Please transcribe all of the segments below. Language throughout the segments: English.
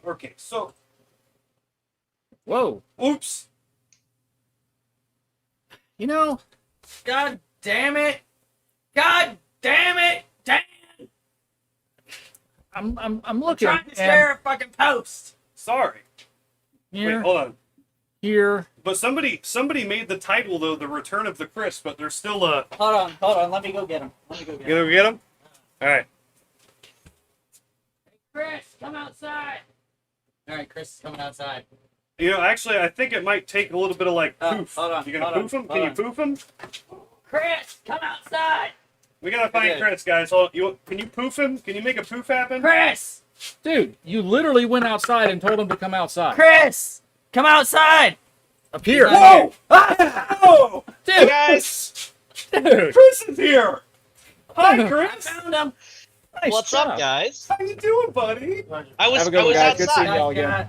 Okay, so. Whoa. Oops. You know, God damn it! God damn it! Damn! I'm looking. Trying to share a fucking post. Sorry. Here, Wait, hold on. here. But somebody made the title though, "The Return of the Chris," but there's still a. Hold on. Let me go get him. You gonna get him? All right. Hey, Chris, come outside. All right, Chris is coming outside. You know, actually, I think it might take a little bit of like poof. Hold on, You gonna hold on, poof him? hold Can you on. poof him? Chris, come outside. We gotta find Okay. Chris, guys. Hold on. Can you poof him? Can you make a poof happen? Chris, Dude, you literally went outside and told him to come outside. Chris, come outside. Up here. Whoa! Oh! Dude, Guys! dude. Chris is here! Hi, I Chris! found him. Nice What's job. up, guys? How you doing, buddy? I was Have a good one, guys. Good seeing outside. y'all again.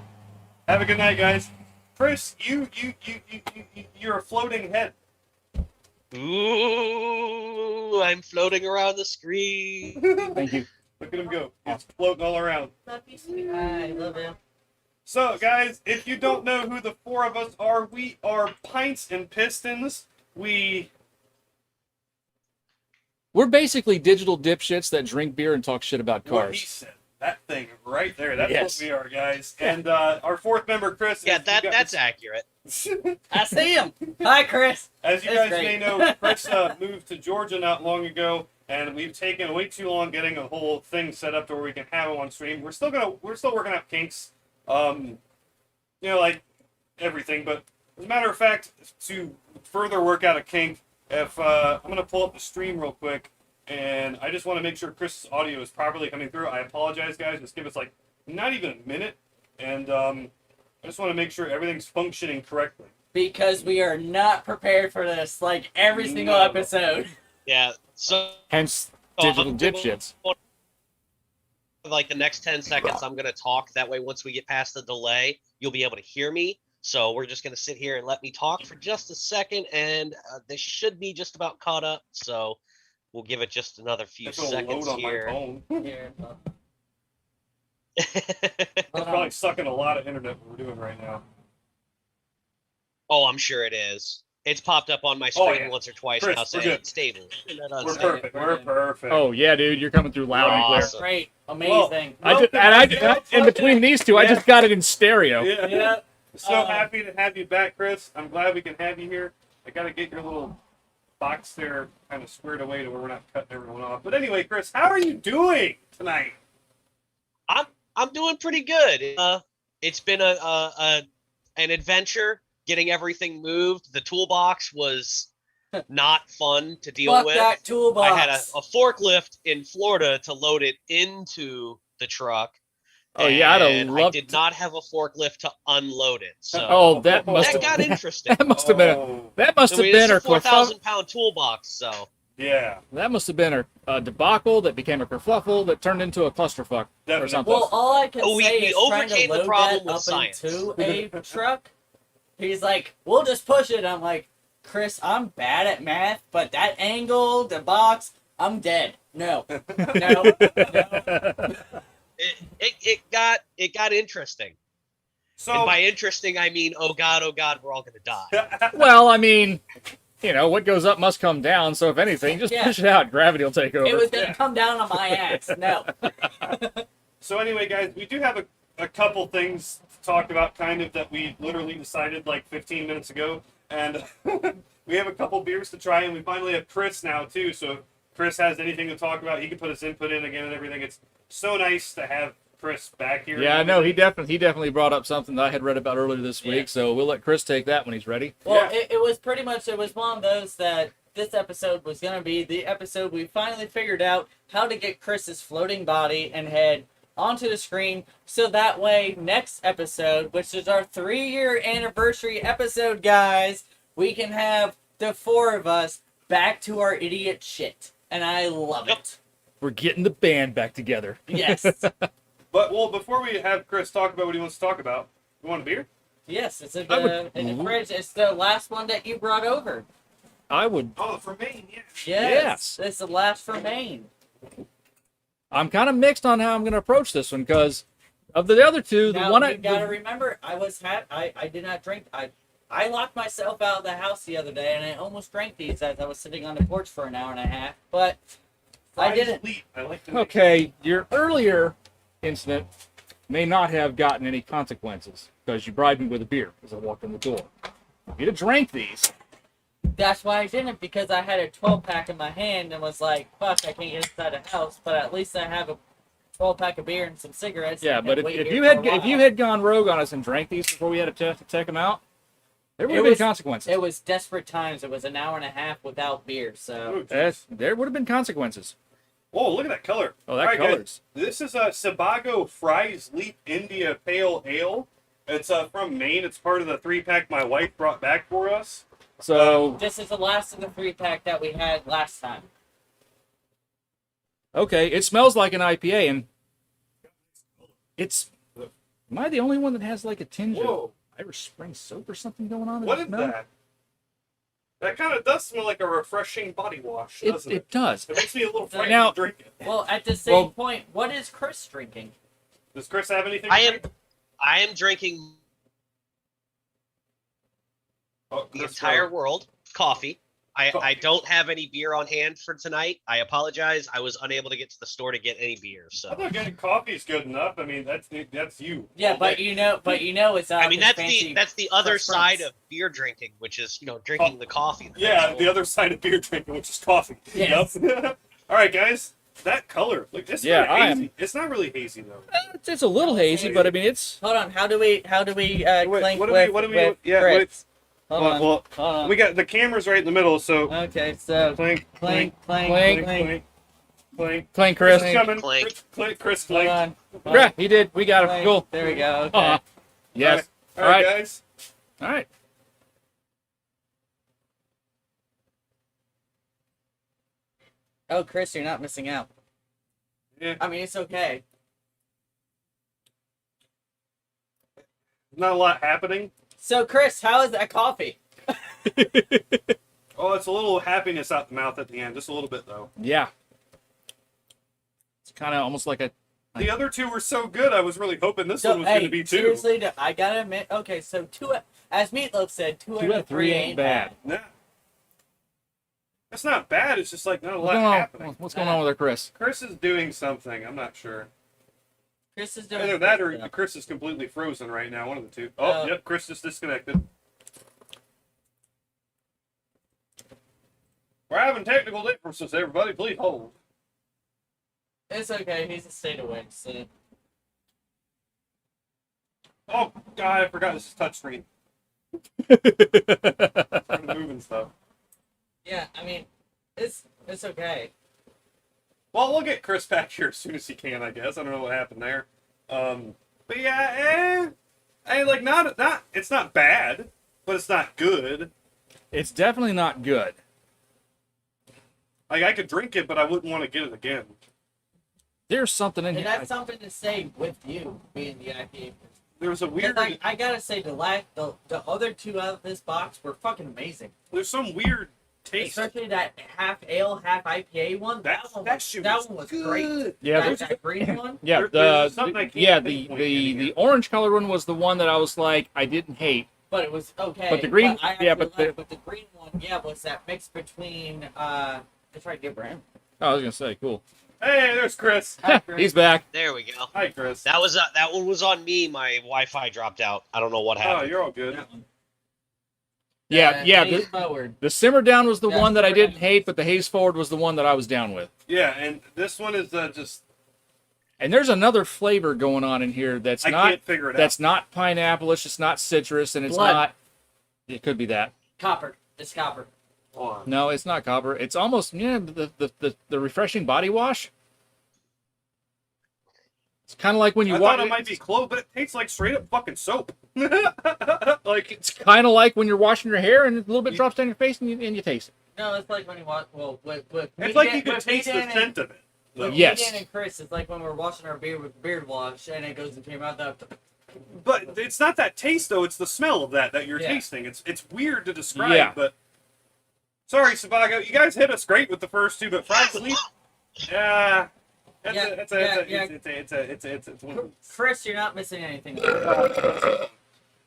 Have a good night, guys. Chris, you're a floating head. Ooh, I'm floating around the screen. Thank you. Look at him go. He's floating all around. Love you, sweetheart. I love him. So, guys, if you don't know who the four of us are, we are Pints and Pistons. We're basically digital dipshits that drink beer and talk shit about What he cars. said. That thing right there. That's Yes. what we are, guys. And our fourth member, Chris. Yeah, is- you guys- that's accurate. I see him. Hi, Chris. As you That's guys may great. know, Chris moved to Georgia not long ago, and we've taken way too long getting a whole thing set up to where we can have him on stream. We're still working out kinks, you know, like everything. But as a matter of fact, to further work out a kink, if I'm gonna pull up the stream real quick, and I just want to make sure Chris's audio is properly coming through. I apologize, guys. Just give us like not even a minute, and I just want to make sure everything's functioning correctly. Because we are not prepared for this, like every single No. episode. Yeah. So, Hence, digital I'm- dipshits. like the next 10 seconds, I'm gonna talk. That way, once we get past the delay, you'll be able to hear me. So we're just gonna sit here and let me talk for just a second, and this should be just about caught up. So we'll give it just another few It's gonna seconds load on my here. phone. Here, It's probably sucking a lot of internet what we're doing right now. Oh, I'm sure it is. It's popped up on my screen yeah. once or twice Chris, now we're saying good. it's stable. And that We're unstable. perfect. We're perfect. Oh yeah, dude, you're coming through loud and clear. Awesome. Great, amazing. In between these two, I Yeah. just got it in stereo. Yeah. Yeah. So happy to have you back, Chris. I'm glad we can have you here. I gotta get your little box there kind of squared away to where we're not cutting everyone off. But anyway, Chris, how are you doing tonight? I'm doing pretty good. It's been an adventure getting everything moved. The toolbox was not fun to deal Fuck with. that toolbox. I had a forklift in Florida to load it into the truck, Oh, yeah, I'd have and I loved did to- not have a forklift to unload it. So Oh, that must that have got interesting. that must have been Oh, that must I have mean, been it's her a kerfuffle. 4,000-pound toolbox, so yeah, That must have been a debacle that became a kerfuffle that turned into a clusterfuck or definitely. something. Well, all I can We say is trying to overcame the load problem that with up science. into a truck. He's like, "We'll just push it." I'm like, "Chris, I'm bad at math, but that angle, the box, I'm dead. No, no, no." it got interesting. So And by interesting, I mean, oh god, we're all gonna die. Well, I mean, what goes up must come down. So if anything, just Yeah. push it out. Gravity will take over. It was gonna come down on my ass. No. So anyway, guys, we do have a couple things to talk about, kind of, that we literally decided like 15 minutes ago, and we have a couple beers to try, and we finally have Chris now too. So if Chris has anything to talk about, he can put his input in again and everything. It's so nice to have Chris back here. Yeah, no, he definitely brought up something that I had read about earlier this week. Yeah. So we'll let Chris take that when he's ready. Well, Yeah. it was pretty much, it was one of those that this episode was going to be the episode we finally figured out how to get Chris's floating body and head onto the screen, so that way next episode, which is our 3-year anniversary episode, guys, we can have the 4 of us back to our idiot shit. And I love it. We're getting the band back together. Yes. But well, before we have Chris talk about what he wants to talk about, you want a beer? Yes, it's in I would- the fridge. It's the last one that you brought over. I would. Oh, from Maine, yeah. Yes. It's the last from Maine. I'm kind of mixed on how I'm going to approach this one because of the other two. The Now, one you I gotta remember, I did not drink. I locked myself out of the house the other day, and I almost drank these as I was sitting on the porch for an hour and a half. But I didn't. Fries Leap. I like the name. Okay, your earlier incident may not have gotten any consequences because you bribed me with a beer as I walked in the door. If you'd have drank these, That's why I didn't, because I had a 12-pack in my hand and was like, "Fuck, I can't get inside the house." But at least I have a 12-pack of beer and some cigarettes. yeah. and I But can wait if here you for had a if you while. had gone rogue on us and drank these before we had a chance to check them out, there would It have been was- consequences. It was desperate times. It was an hour and a half without beer, so. Ooh, geez. There would have been consequences. Whoa, look at that color. Oh, that All right, colors. guys, this is a Sebago Fries Leap India Pale Ale. It's from Maine. It's part of the 3-pack my wife brought back for us. So This is the last of the 3-pack that we had last time. okay, it smells like an IPA, and it's. Am I the only one that has like a tinge of Whoa, Irish Spring soap or something going on? in what the is smell? that? That kind of does smell like a refreshing body wash, doesn't it? It does. It makes me a little frightened Now- to drink it. Well, at the same Well- point, what is Chris drinking? Does Chris have anything? I to am drink? I am drinking Oh, the Chris, entire go. world coffee. I Coffee. don't have any beer on hand for tonight. I apologize. I was unable to get to the store to get any beer. I So thought getting coffee is good enough. I mean, that's you. Yeah, all but day. you know it's I mean his that's fancy the other Fresh side Prince. of beer drinking, which is drinking the coffee. Yeah, the other side of beer drinking, which is coffee. Yes. Yep. All right, guys. That color, like it's Yeah, not I hazy. am- It's not really hazy though. It's a little hazy, but I mean it's. Hold on, how do we Wait, clink what do with, we? What do we? with Yeah. Chris? Wait. Hold on. Well, Hold on. we got the cameras right in the middle, so Okay, so clink, clink, clink, Clink, clink. clink. Clink, Chris Chris. coming. Clink. Chris, Hold clink. on. Yeah, he did. We got it. Clink. Cool. There we go. Okay. Uh-huh. Yes. All right, All right. guys. All right. Oh, Chris, you're not missing out. Yeah. I mean, it's okay. Not a lot happening. So, Chris, how is that coffee? Oh, it's a little happiness out the mouth at the end, just a little bit though. Yeah. It's kind of almost like a. The other two were so good. I was really hoping this So, one was going hey, to be two. seriously, I gotta admit. Okay, so as Meatloaf said, two out of three ain't bad. Nah. That's not bad. It's just like not a What's lot going on? happening. What's going on with our Chris? Chris is doing something. I'm not sure. Chris is doing Either that good or stuff. Chris is completely frozen right now. One of the two. Oh, Uh, yep. Chris just disconnected. We're having technical differences, everybody. Please hold. It's okay. He's a state of wind. So. Oh, God, I forgot this is touchscreen. I'm moving stuff. Yeah, I mean, it's okay. Well, we'll get Chris back here as soon as he can, I guess. I don't know what happened there. But yeah, like not it's not bad, but it's not good. It's definitely not good. Like I could drink it, but I wouldn't want to get it again. There's something in And here. that's something to say with you being the IPA. There was a weird. Like, I gotta say, the other two out of this box were fucking amazing. There's some weird taste. Especially that half ale, half IPA one. That shit one was great. Yeah, That green one. Yeah, there's something I can't pinpoint the here. orange color one was the one that I was like I didn't hate. But it was okay. But the green- I yeah, actually but the- liked- the green one, yeah, was that mix between that's right, Abraham. Oh, I was gonna say cool. Hey, there's Chris. He's back. There we go. Hi, Chris. That one was on me. My Wi-Fi dropped out. I don't know what Oh, happened. you're all good. That one. Yeah. Haze The, forward. the simmer down was the Yeah, one that I simmer didn't down. hate, but the haze forward was the one that I was down with. Yeah, and this one is just And there's another flavor going on in here that's I not can't figure it that's not pineapple. It's not citrus, and it's Blood. not. It could be that. Copper. It's copper. out. Hold on. No, it's not copper. It's almost the refreshing body wash. It's kind of like when you I wash. thought it might be clove, but it tastes like straight up fucking soap. Like It's kind of like when you're washing your hair and a little bit drops down your face and you taste it. No, it's like when you watch. Well, with it's like you can taste the scent of it. With Yes. Dan and Chris, it's like when we're washing our beard with beard wash, and it goes into your mouth. But it's not that taste though; it's the smell of that you're Yeah. tasting. It's weird to describe. Yeah. But sorry, Sabago, you guys hit us great with the first two, but fried sleep, yeah, it's one. Chris, you're not missing anything.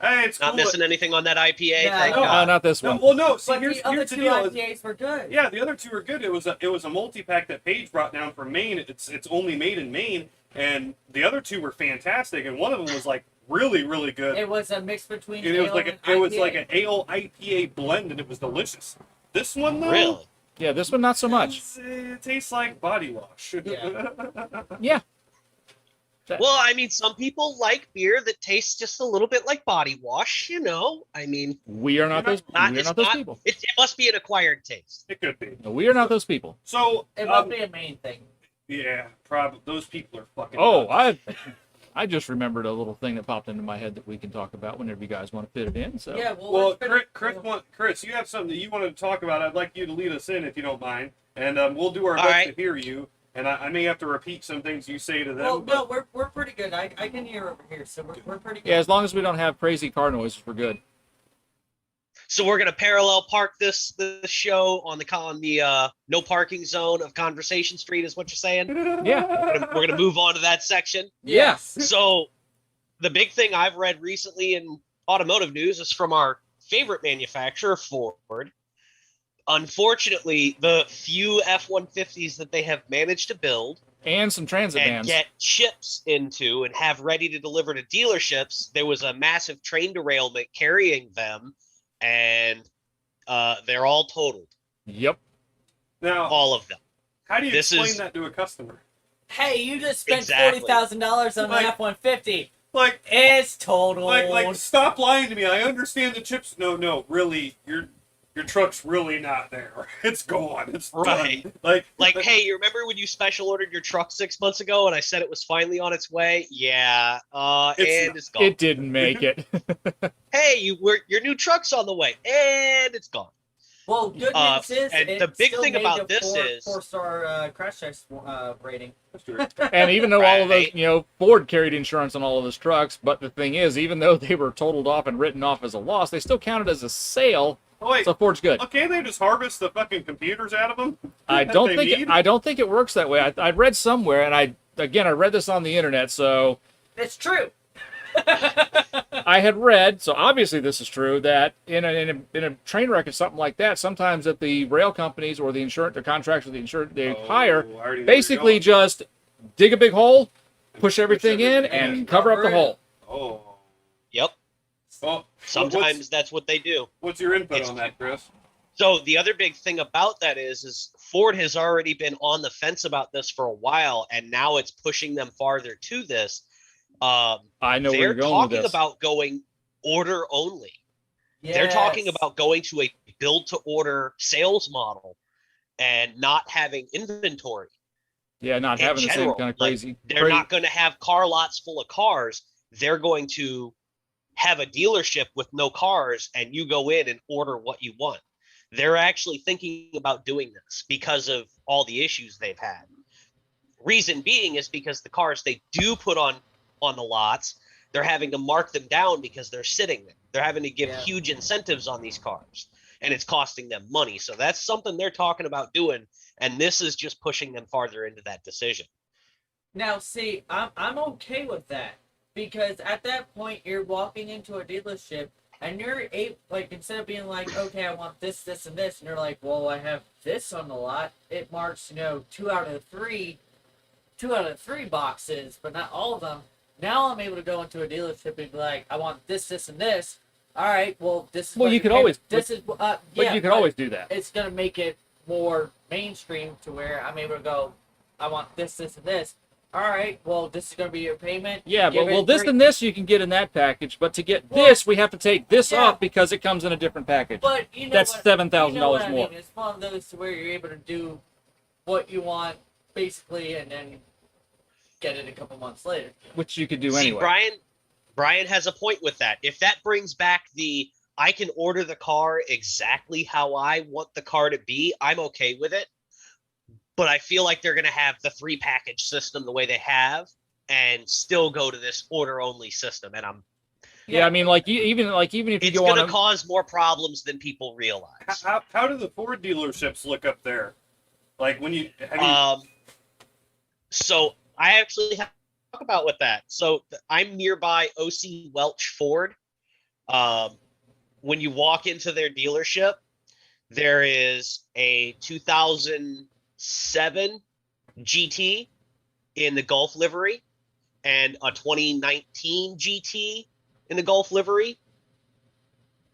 Hey, it's Not cool. missing anything on that IPA. Yeah, Thank no. No, God. not this No, one. well, no. See, But here's the other the two deal. is- IPAs were good. Yeah, the other two are good. It was a multi-pack that Paige brought down from Maine. It's only made in Maine, and the other two were fantastic. And one of them was like really good. It was a mix between. And it was ale like and it was IPA. like an ale IPA blend, and it was delicious. This one though, Really? Yeah, this one not so much. It tastes like body wash. Yeah. Yeah. Well, I mean, some people like beer that tastes just a little bit like body wash. You know, I mean, We are not those. not, We are it's not those not- people. It must be an acquired taste. It could be. No, we are not those people. So It must be a main thing. yeah, probably those people are fucking. Oh, nuts. I just remembered a little thing that popped into my head that we can talk about whenever you guys want to fit it in. So Yeah. Well, let's finish- Chris, you have something that you wanted to talk about. I'd like you to lead us in if you don't mind, and we'll do our All best right. to hear you. And I may have to repeat some things you say to them. Well, but no, we're pretty good. I can hear over here, so we're pretty good. yeah, as long as we don't have crazy car noises, we're good. So we're gonna parallel park this show on the no parking zone of Conversation Street, is what you're saying? Yeah. We're gonna move on to that section. Yes. So the big thing I've read recently in automotive news is from our favorite manufacturer, Ford. Unfortunately, the few F-150s that they have managed to build And some transit and vans. get chips into and have ready to deliver to dealerships, there was a massive train derailment carrying them, and they're all totaled. Yep. now, All of them. how do you this explain is- that to a customer? Hey, you just spent Exactly. $40,000 on Like- an F-150. Like, It's total. stop lying to me. I understand the chips. No, really, your truck's really not there. It's gone. It's Right. done. Like, Hey, you remember when you special ordered your truck 6 months ago and I said it was finally on its way? Yeah. It's gone. It didn't make it. Hey, your new truck's on the way, and it's gone. Well, good news is, and it the big still thing made about the this is- 4-star crash test rating. And even though all of those, Right. Ford carried insurance on all of those trucks, but the thing is, even though they were totaled off and written off as a loss, they still counted as a sale. oh wait, So Ford's good. okay, they just harvest the fucking computers out of them. I that don't they think need? I don't think it works that way. I read somewhere, and I read this on the internet, so It's true. I had read, so obviously this is true, that in a train wreck or something like that, sometimes that the rail companies or the contracts with the insurance they hire Oh, I already know where you're basically going. just dig a big hole, push everything in, everything in. and cover up the Cover it. hole. Oh. Yep. Well, Sometimes that's what they do. what's your input It's- on that, Chris? So the other big thing about that is Ford has already been on the fence about this for a while, and now it's pushing them farther to this. I know where They're you're going with talking this. about going order only. They're talking Yes. about going to a build to order sales model and not having inventory. Yeah, not in having the same general. kind of Like, crazy. they're not going to have car lots full of cars. They're going to have a dealership with no cars, and you go in and order what you want. They're actually thinking about doing this because of all the issues they've had. Reason being is because the cars they do put on the lots, they're having to mark them down because they're sitting there. They're having to give Yeah. huge incentives on these cars, and it's costing them money. So that's something they're talking about doing, and this is just pushing them farther into that decision. Now, see, I'm okay with that because at that point you're walking into a dealership and you're like instead of being like, okay, I want this, this, and this, and you're like, well, I have this on the lot. It marks, 2 out of 3 boxes, but not all of them. Now I'm able to go into a dealership and be like, I want this, this, and this. All right, well, this is. Well, what you you're could paying. always- This is. But Yeah, you can always do that. It's gonna make it more mainstream to where I'm able to go. I want this, this, and this. All right, well, this is gonna be your payment. Yeah, Give but well, it this 3 and this you can get in that package, but to get Well, this, we have to take this yeah. up because it comes in a different package. But That's what, $7,000 you know what I more. mean? It's one of those to where you're able to do what you want basically, and then get it a couple months later. Which you could do See, anyway. Brian has a point with that. If that brings back the I can order the car exactly how I want the car to be, I'm okay with it. But I feel like they're going to have the 3 package system the way they have and still go to this order only system. And Yeah, I mean, even if you it's go on going a, to cause more problems than people realize. How do the Ford dealerships look up there? Like when you have you So I actually have to talk about with that. So I'm nearby OC Welch Ford. When you walk into their dealership, there is a 2007 GT in the Gulf livery and a 2019 GT in the Gulf livery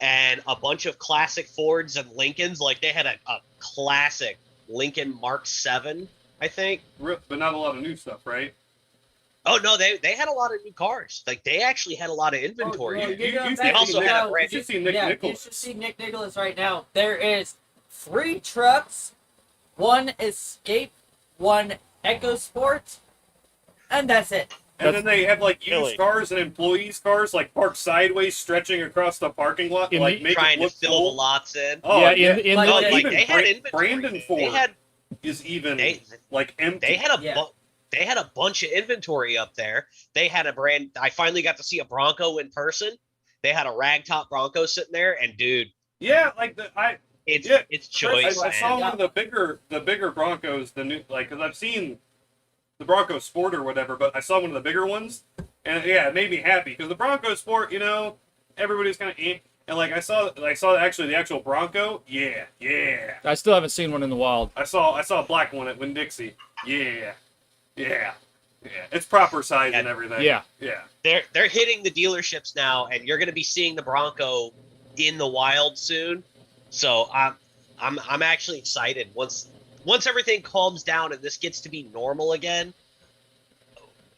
and a bunch of classic Fords and Lincolns. Like they had a classic Lincoln Mark 7, I think. but not a lot of new stuff, right? Oh no, they had a lot of new cars. Like they actually had a lot of inventory. Oh, You- know, you that- also you had a know, brand You should see Nick You Nicholas. should see Nick Nicholas right now. There is 3 trucks, 1 Escape, 1 EcoSport, and that's it. And then they have like used Really? cars and employees' cars like parked sideways, stretching across the parking lot, to, In like the- make Trying it to look fill cool. the lots in. Oh Yeah, yeah, in Like, the, they- even they had inventory. Brandon Ford They had is even they like empty. they had a Yeah. they had a bunch of inventory up there. They had a brand. I finally got to see a Bronco in person. They had a ragtop Bronco sitting there, and dude, Yeah, like it's Yeah, it's I, choice, I saw man. one of the bigger Broncos, the new because I've seen the Bronco Sport or whatever, but I saw one of the bigger ones, and yeah, it made me happy because the Bronco Sport, everybody's kind of and like I saw actually the actual Bronco, yeah. I still haven't seen one in the wild. I saw a black one at Winn Dixie, yeah. It's proper size and everything. Yeah. yeah. They're hitting the dealerships now, and you're going to be seeing the Bronco in the wild soon. So I'm actually excited. Once everything calms down and this gets to be normal again,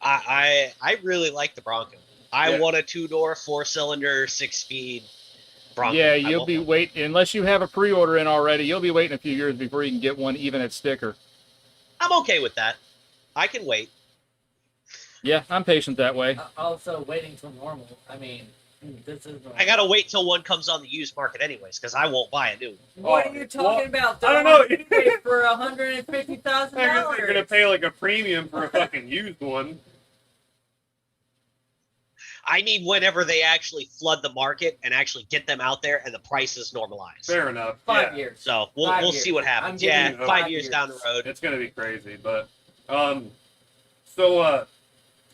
I really like the Bronco. I Yeah. want a 2-door, 4-cylinder, 6-speed Bronco. Yeah, I you'll want be one. waiting unless you have a pre-order in already. You'll be waiting a few years before you can get one, even at sticker. I'm okay with that. I can wait. Yeah, I'm patient that way. Also, waiting till normal. I mean, this is. I gotta wait till one comes on the used market anyways, because I won't buy a new one. What Oh, are you talking about? I don't know. You pay for $150,000. They're gonna pay like a premium for a fucking used one. I need whenever they actually flood the market and actually get them out there and the prices normalize. Fair enough. 5 yeah. years. So we'll 5 we'll years. see what I'm happens. giving Yeah, you 5 5 years years. down the road. It's gonna be crazy, but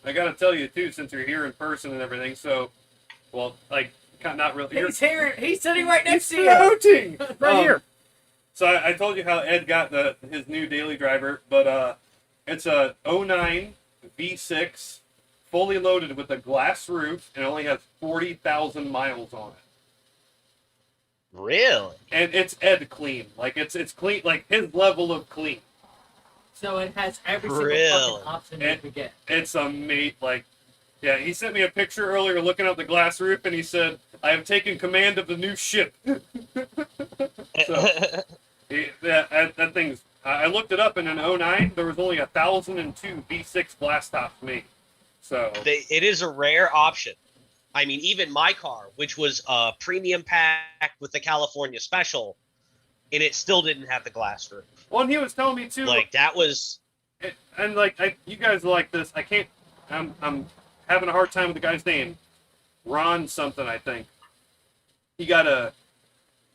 I gotta tell you too, since you're here in person and everything. So, well, like, not really. He's here. He's sitting right next to you. floating Right here. So I told you how Ed got his new daily driver, but it's a 09 V6, fully loaded with a glass roof, and only has 40,000 miles on it. Really? And it's Ed clean, like it's clean, like his level of clean. So it has every single Really? fucking option you And- could get. It's a mate, like, yeah. He sent me a picture earlier looking out the glass roof, and he said, "I have taken command of the new ship." So, that thing's I looked it up, and in '09 there was only 1,002 V6 blast tops made. So It is a rare option. I mean, even my car, which was a premium pack with the California Special, and it still didn't have the glass roof. well, and he was telling me too, Like that was and like you guys like this. I can't. I'm having a hard time with the guy's name. Ron something, I think. He got a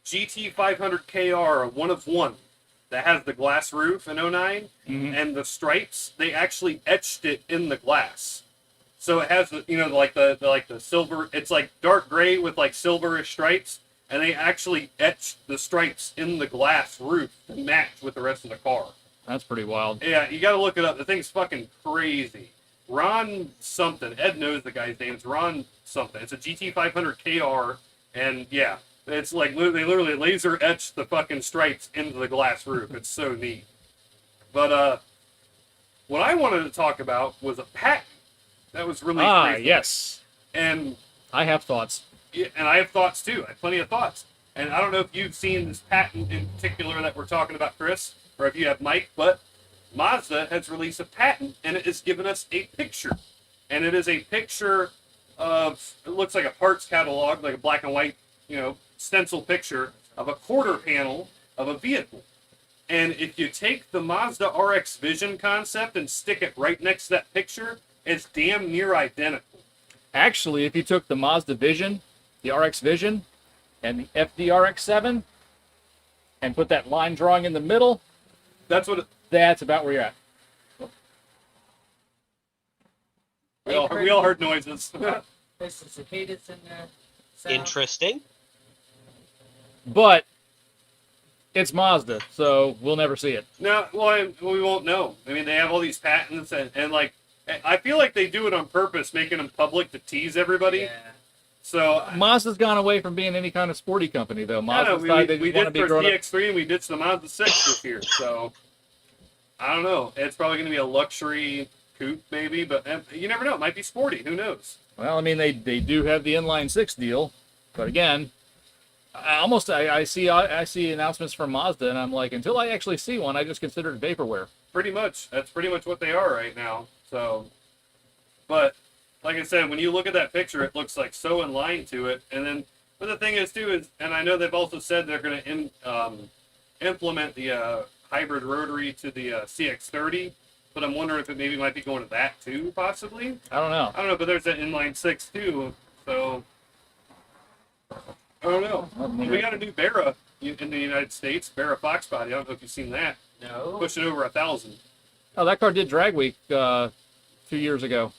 GT 500 KR, a one of one, that has the glass roof in '09, and the stripes. They actually etched it in the glass, so it has the like the silver. It's like dark gray with like silverish stripes, and they actually etched the stripes in the glass roof to match with the rest of the car. That's pretty wild. Yeah, you got to look it up. The thing's fucking crazy. Ron something. Ed knows the guy's name. It's Ron something. It's a GT 500 KR, and yeah, it's like they literally laser etched the fucking stripes into the glass roof. It's so neat. But what I wanted to talk about was a patent that was released. recently. Yes. And I have thoughts. yeah, and I have thoughts too. I have plenty of thoughts. And I don't know if you've seen this patent in particular that we're talking about, Chris, or if you have Mike, but Mazda has released a patent, and it has given us a picture. And it is a picture of, it looks like a parts catalog, like a black and white, stencil picture of a quarter panel of a vehicle. And if you take the Mazda RX Vision concept and stick it right next to that picture, it's damn near identical. Actually, if you took the Mazda Vision, the RX Vision, and the FDRX7, and put that line drawing in the middle, That's what that's about where you're at. we all heard noises. There's some cicadas in there. So. interesting. But it's Mazda, so we'll never see it. No, well, we won't know. I mean, they have all these patents, and like, I feel like they do it on purpose, making them public to tease everybody. Yeah. So, Mazda's gone away from being any kind of sporty company, though. I don't Mazda know, decided they we just want to did be for grown up. CX-3, and we ditched the Mazda 6 this year. So, I don't know. It's probably going to be a luxury coupe, maybe, but you never know. It might be sporty. Who knows? Well, I mean, they do have the inline six deal, but again, I see announcements from Mazda, and I'm like, until I actually see one, I just consider it vaporware. Pretty much. That's pretty much what they are right now. So, but like I said, when you look at that picture, it looks like so in line to it. And then, but the thing is too is, and I know they've also said they're going to implement the hybrid rotary to the CX-30, but I'm wondering if it maybe might be going to that too, possibly. I don't know. I don't know, but there's that inline six too, so I don't know. We got a new Barra in the United States, Barra Fox body. I don't know if you've seen that. No. Pushing over 1,000. Oh, that car did Drag Week 2 years ago.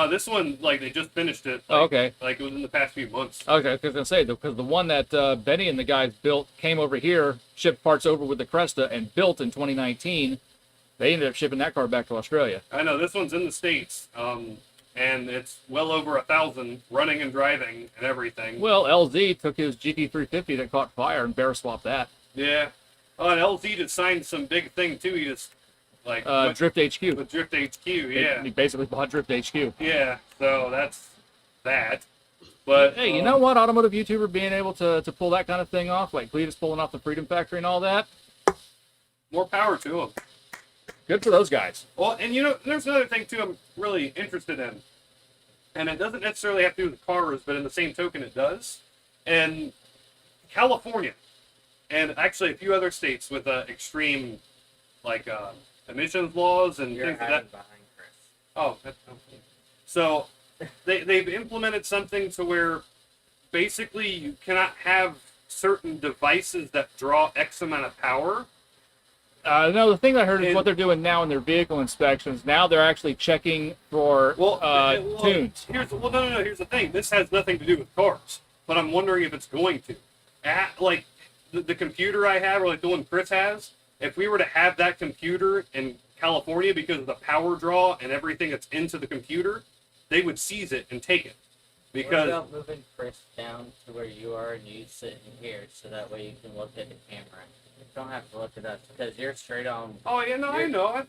This one, like, they just finished it. Oh, okay. Like, it was in the past few months. Okay, I was gonna say because the one that Benny and the guys built came over here, shipped parts over with the Cresta, and built in 2019. They ended up shipping that car back to Australia. I know, this one's in the States, and it's well over 1,000 running and driving and everything. Well, LZ took his GT350 that caught fire and bear swapped that. Yeah. Oh, and LZ just signed some big thing, too. He just, like, went Drift HQ. with Drift HQ, yeah. He basically bought Drift HQ. Yeah, so that's that. But Hey, you know what? Automotive YouTuber being able to pull that kind of thing off, like Cletus pulling off the Freedom Factory and all that, more power to him. good for those guys. Well, and there's another thing too I'm really interested in. And it doesn't necessarily have to do with cars, but in the same token it does. And California, and actually a few other states with extreme, like, emissions laws and You're things like hiding that. behind Chris. Oh, that's okay. So they've implemented something to where basically you cannot have certain devices that draw X amount of power. No, the thing I heard is And- what they're doing now in their vehicle inspections. Now they're actually checking for tunes. Here's the thing. This has nothing to do with cars, but I'm wondering if it's going to. Like the computer I have, or like the one Chris has, if we were to have that computer in California because of the power draw and everything that's into the computer, they would seize it and take it. What Because about moving Chris down to where you are and you sit in here so that way you can look at the camera? You don't have to look at us because you're straight on. oh yeah, no, I know.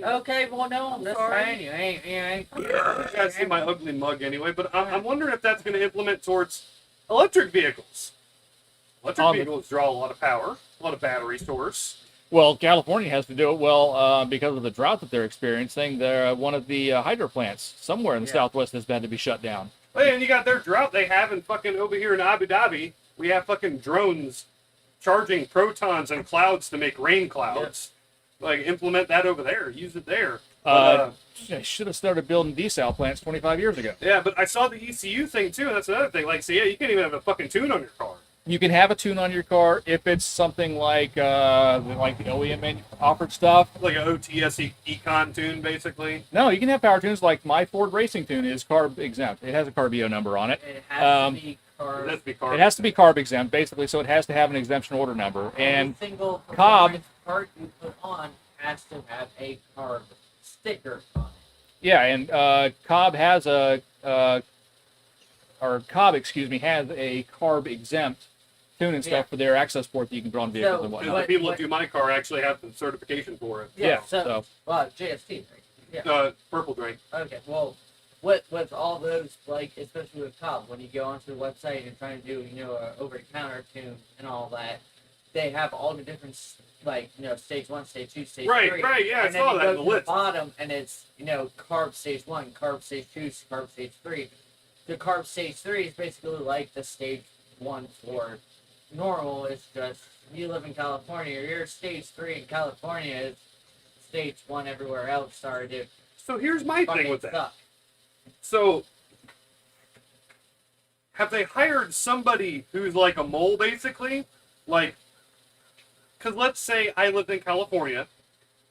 Okay, well no, I'm just Sorry. saying you ain't. You guys see my ugly mug anyway, but I'm wondering if that's going to implement towards electric vehicles. Electric vehicles draw a lot of power, a lot of battery source. Well, California has to do it well because of the drought that they're experiencing. They're one of the hydro plants somewhere in the Yeah. Southwest has had to be shut down. Oh, yeah, and you got their drought they have in fucking over here in Abu Dhabi. We have fucking drones charging protons and clouds to make rain clouds. Like, implement that over there. Use it there. They should have started building desal plants 25 years ago. Yeah, but I saw the ECU thing too, and that's another thing. Like, so yeah, you can't even have a fucking tune on your car. You can have a tune on your car if it's something like the OEM offered stuff. Like an OTS Econ tune, basically. No, you can have power tunes like my Ford Racing Tune is carb exempt. It has a Carbio number on it. It has to be It carb. has to be car. It has to be carb exempt, basically, so it has to have an exemption order number. And Every single Cobb- performance part you put on has to have a carb sticker on it. yeah, and Cobb has Cobb, excuse me, has a carb exempt tune and stuff Yeah. for their access port that you can put on vehicles So, and Because whatnot. the people what- that do my car actually have the certification for it. Yeah, So, so- well, JST. Right? Yeah. Purple drink. Okay. Well, with all those, like especially with Cobb, when you go onto the website and try to do a over-the-counter tune and all that, they have all the different stage 1, stage 2, stage 3. Right, yeah, I and then saw you that go in the to list. bottom, and it's carb stage 1, carb stage 2, carb stage 3. The carb stage 3 is basically like the stage 1 for normal. It's just you live in California, your stage 3 in California is stage 1 everywhere else. Sorry, dude. So here's my thing Fucking with that. suck. So, have they hired somebody who's like a mole, basically? Like, because let's say I lived in California,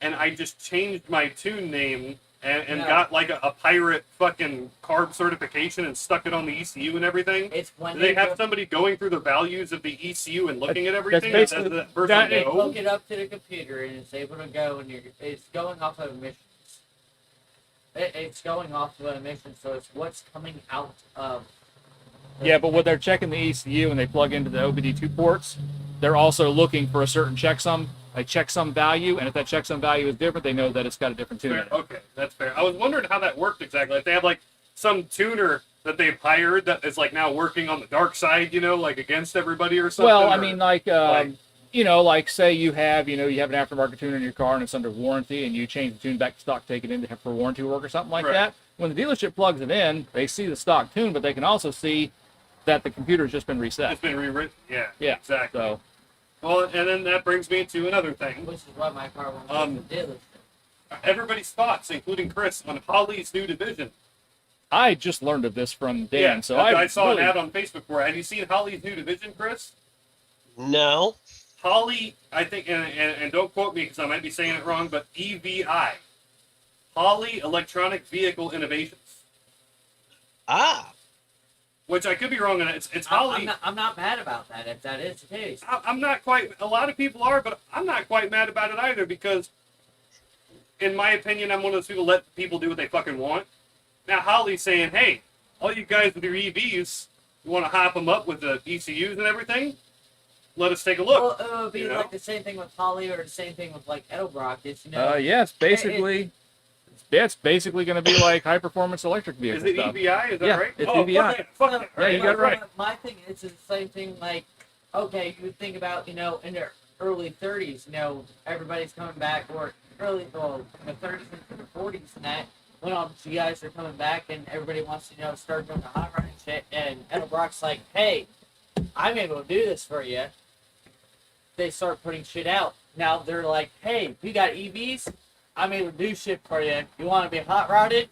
and I just changed my tune name and No. got like a pirate fucking carb certification and stuck it on the ECU and everything. It's when Do they have go- somebody going through the values of the ECU and looking at That's everything? basically- Does that person that- They know? hook it up to the computer and it's able to go, and it's going off of emissions. It's going off of emissions, so it's what's coming out of. Yeah, but when they're checking the ECU and they plug into the OBD2 ports, they're also looking for a certain checksum value, and if that checksum value is different, they know that it's got a different tune in Fair. it. Okay, that's fair. I was wondering how that worked exactly. If they have like some tuner that they've hired that is like now working on the dark side, like against everybody or something. Well, I or- mean, like- say you have an aftermarket tuner in your car and it's under warranty, and you change the tune back to stock, take it in for warranty work or something like Right. that. When the dealership plugs it in, they see the stock tune, but they can also see that the computer's just been reset. it's been rewritten. Yeah, Yeah, exactly. So, Well, and then that brings me to another thing. Which is why my car went to the dealership. Everybody's thoughts, including Chris, on Holly's new division. I just learned of this from Dan, Yeah, so I saw really, an ad on Facebook for it. Have you seen Holly's new division, Chris? No. Holly, I think, and don't quote me because I might be saying it wrong, but EVI. Holly Electronic Vehicle Innovations. Ah. Which I could be wrong on. It's Holly. I'm not mad about that if that is the case. I'm not quite. A lot of people are, but I'm not quite mad about it either because, in my opinion, I'm one of those people let people do what they fucking want. Now Holly's saying, "Hey, all you guys with your EVs, you want to hop them up with the ECUs and everything? Let us take a look." Well, it would be you know? like the same thing with Holly or the same thing with like Edelbrock. It's yes, basically, it's basically going to be like high performance electric vehicle Is it stuff. EVI? Is that Yeah, right? it's oh, EVI. Fuck it, fuck it. Yeah, you got it right. My thing is the same thing. Like, okay, you think about in their early 30s, everybody's coming back, or in the 30s into the 40s, and that when all the GIs are coming back, and everybody wants to start doing the hot running shit, and Edelbrock's like, hey, I'm able to do this for you. They start putting shit out. Now they're like, hey, we got EVs. I'm able to do shit for you. You want to be hot rodded?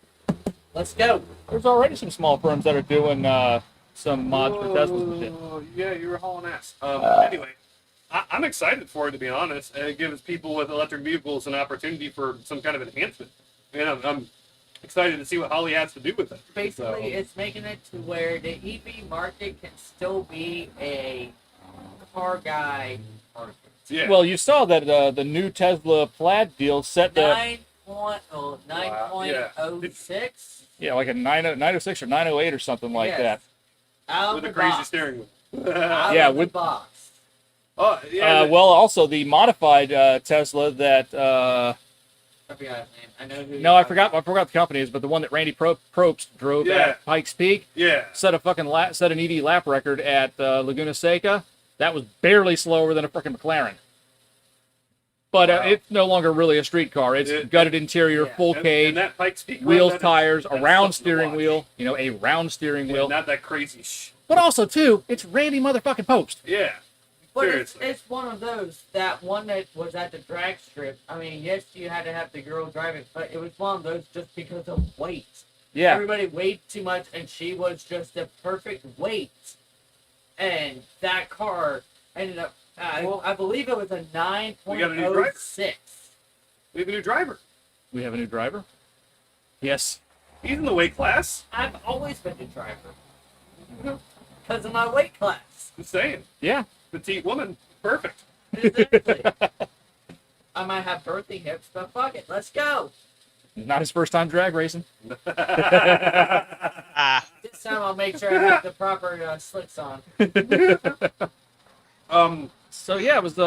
Let's go. There's already some small firms that are doing some mods for Teslas and shit. Oh, yeah, you were hauling ass. Anyway, I'm excited for it, to be honest. It gives people with electric vehicles an opportunity for some kind of enhancement. And I'm excited to see what Holly has to do with it. Basically, it's making it to where the EV market can still be a car guy market. Yeah. Well, you saw that the new Tesla Plaid deal set the 9.06 like a 906 or 908 or something like Yes. that. out with of a the crazy box. steering wheel. Out Yeah, of the with- box. Oh, yeah. Well, also the modified Tesla that I forgot his name. I know who. I forgot the company is, but the one that Randy Probst drove Yeah. at Pikes Peak yeah. set an EV lap record at Laguna Seca. That was barely slower than a freaking McLaren. But Wow. it's no longer really a street car. It's It- gutted interior, yeah. full And cage, that Pikes Peak road, wheels, that is- tires, a that's round something to steering watch. wheel. A round steering Yeah, wheel. not that crazy But also, too, it's Randy motherfucking Post. Yeah. But Seriously. it's one of those, that one that was at the drag strip. I mean, yes, you had to have the girl drive it, but it was one of those just because of weight. Yeah. Everybody weighed too much, and she was just the perfect weight. And that car ended up, I believe it was a We got a new driver. 9.06. We have a new driver. We have a new driver. Yes. He's in the weight class. I've always been the driver. Because of my weight class. Just saying. Yeah. Petite woman. Perfect. Exactly. I might have birthing hips, but fuck it, let's go. Not his first time drag racing. Ah, This time I'll make sure I have the proper slicks on. So yeah, it was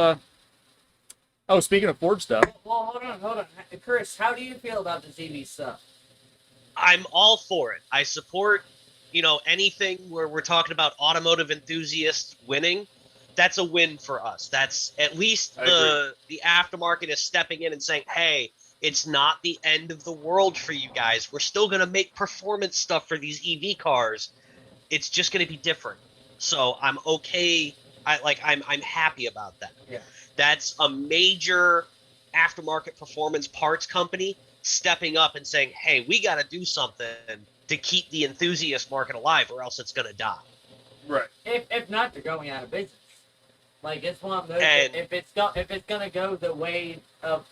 Oh, speaking of Ford stuff, Well, hold on. Chris, how do you feel about this EV stuff? I'm all for it. I support, anything where we're talking about automotive enthusiasts winning. That's a win for us. That's at least I the aftermarket is stepping in and saying, hey, it's not the end of the world for you guys. We're still going to make performance stuff for these EV cars. It's just going to be different. So I'm okay. I'm happy about that. Yeah. That's a major aftermarket performance parts company stepping up and saying, hey, we got to do something to keep the enthusiast market alive or else it's going to die. Right. If not, they're going out of business. Like, it's one of those. And- if it's gonna go the way of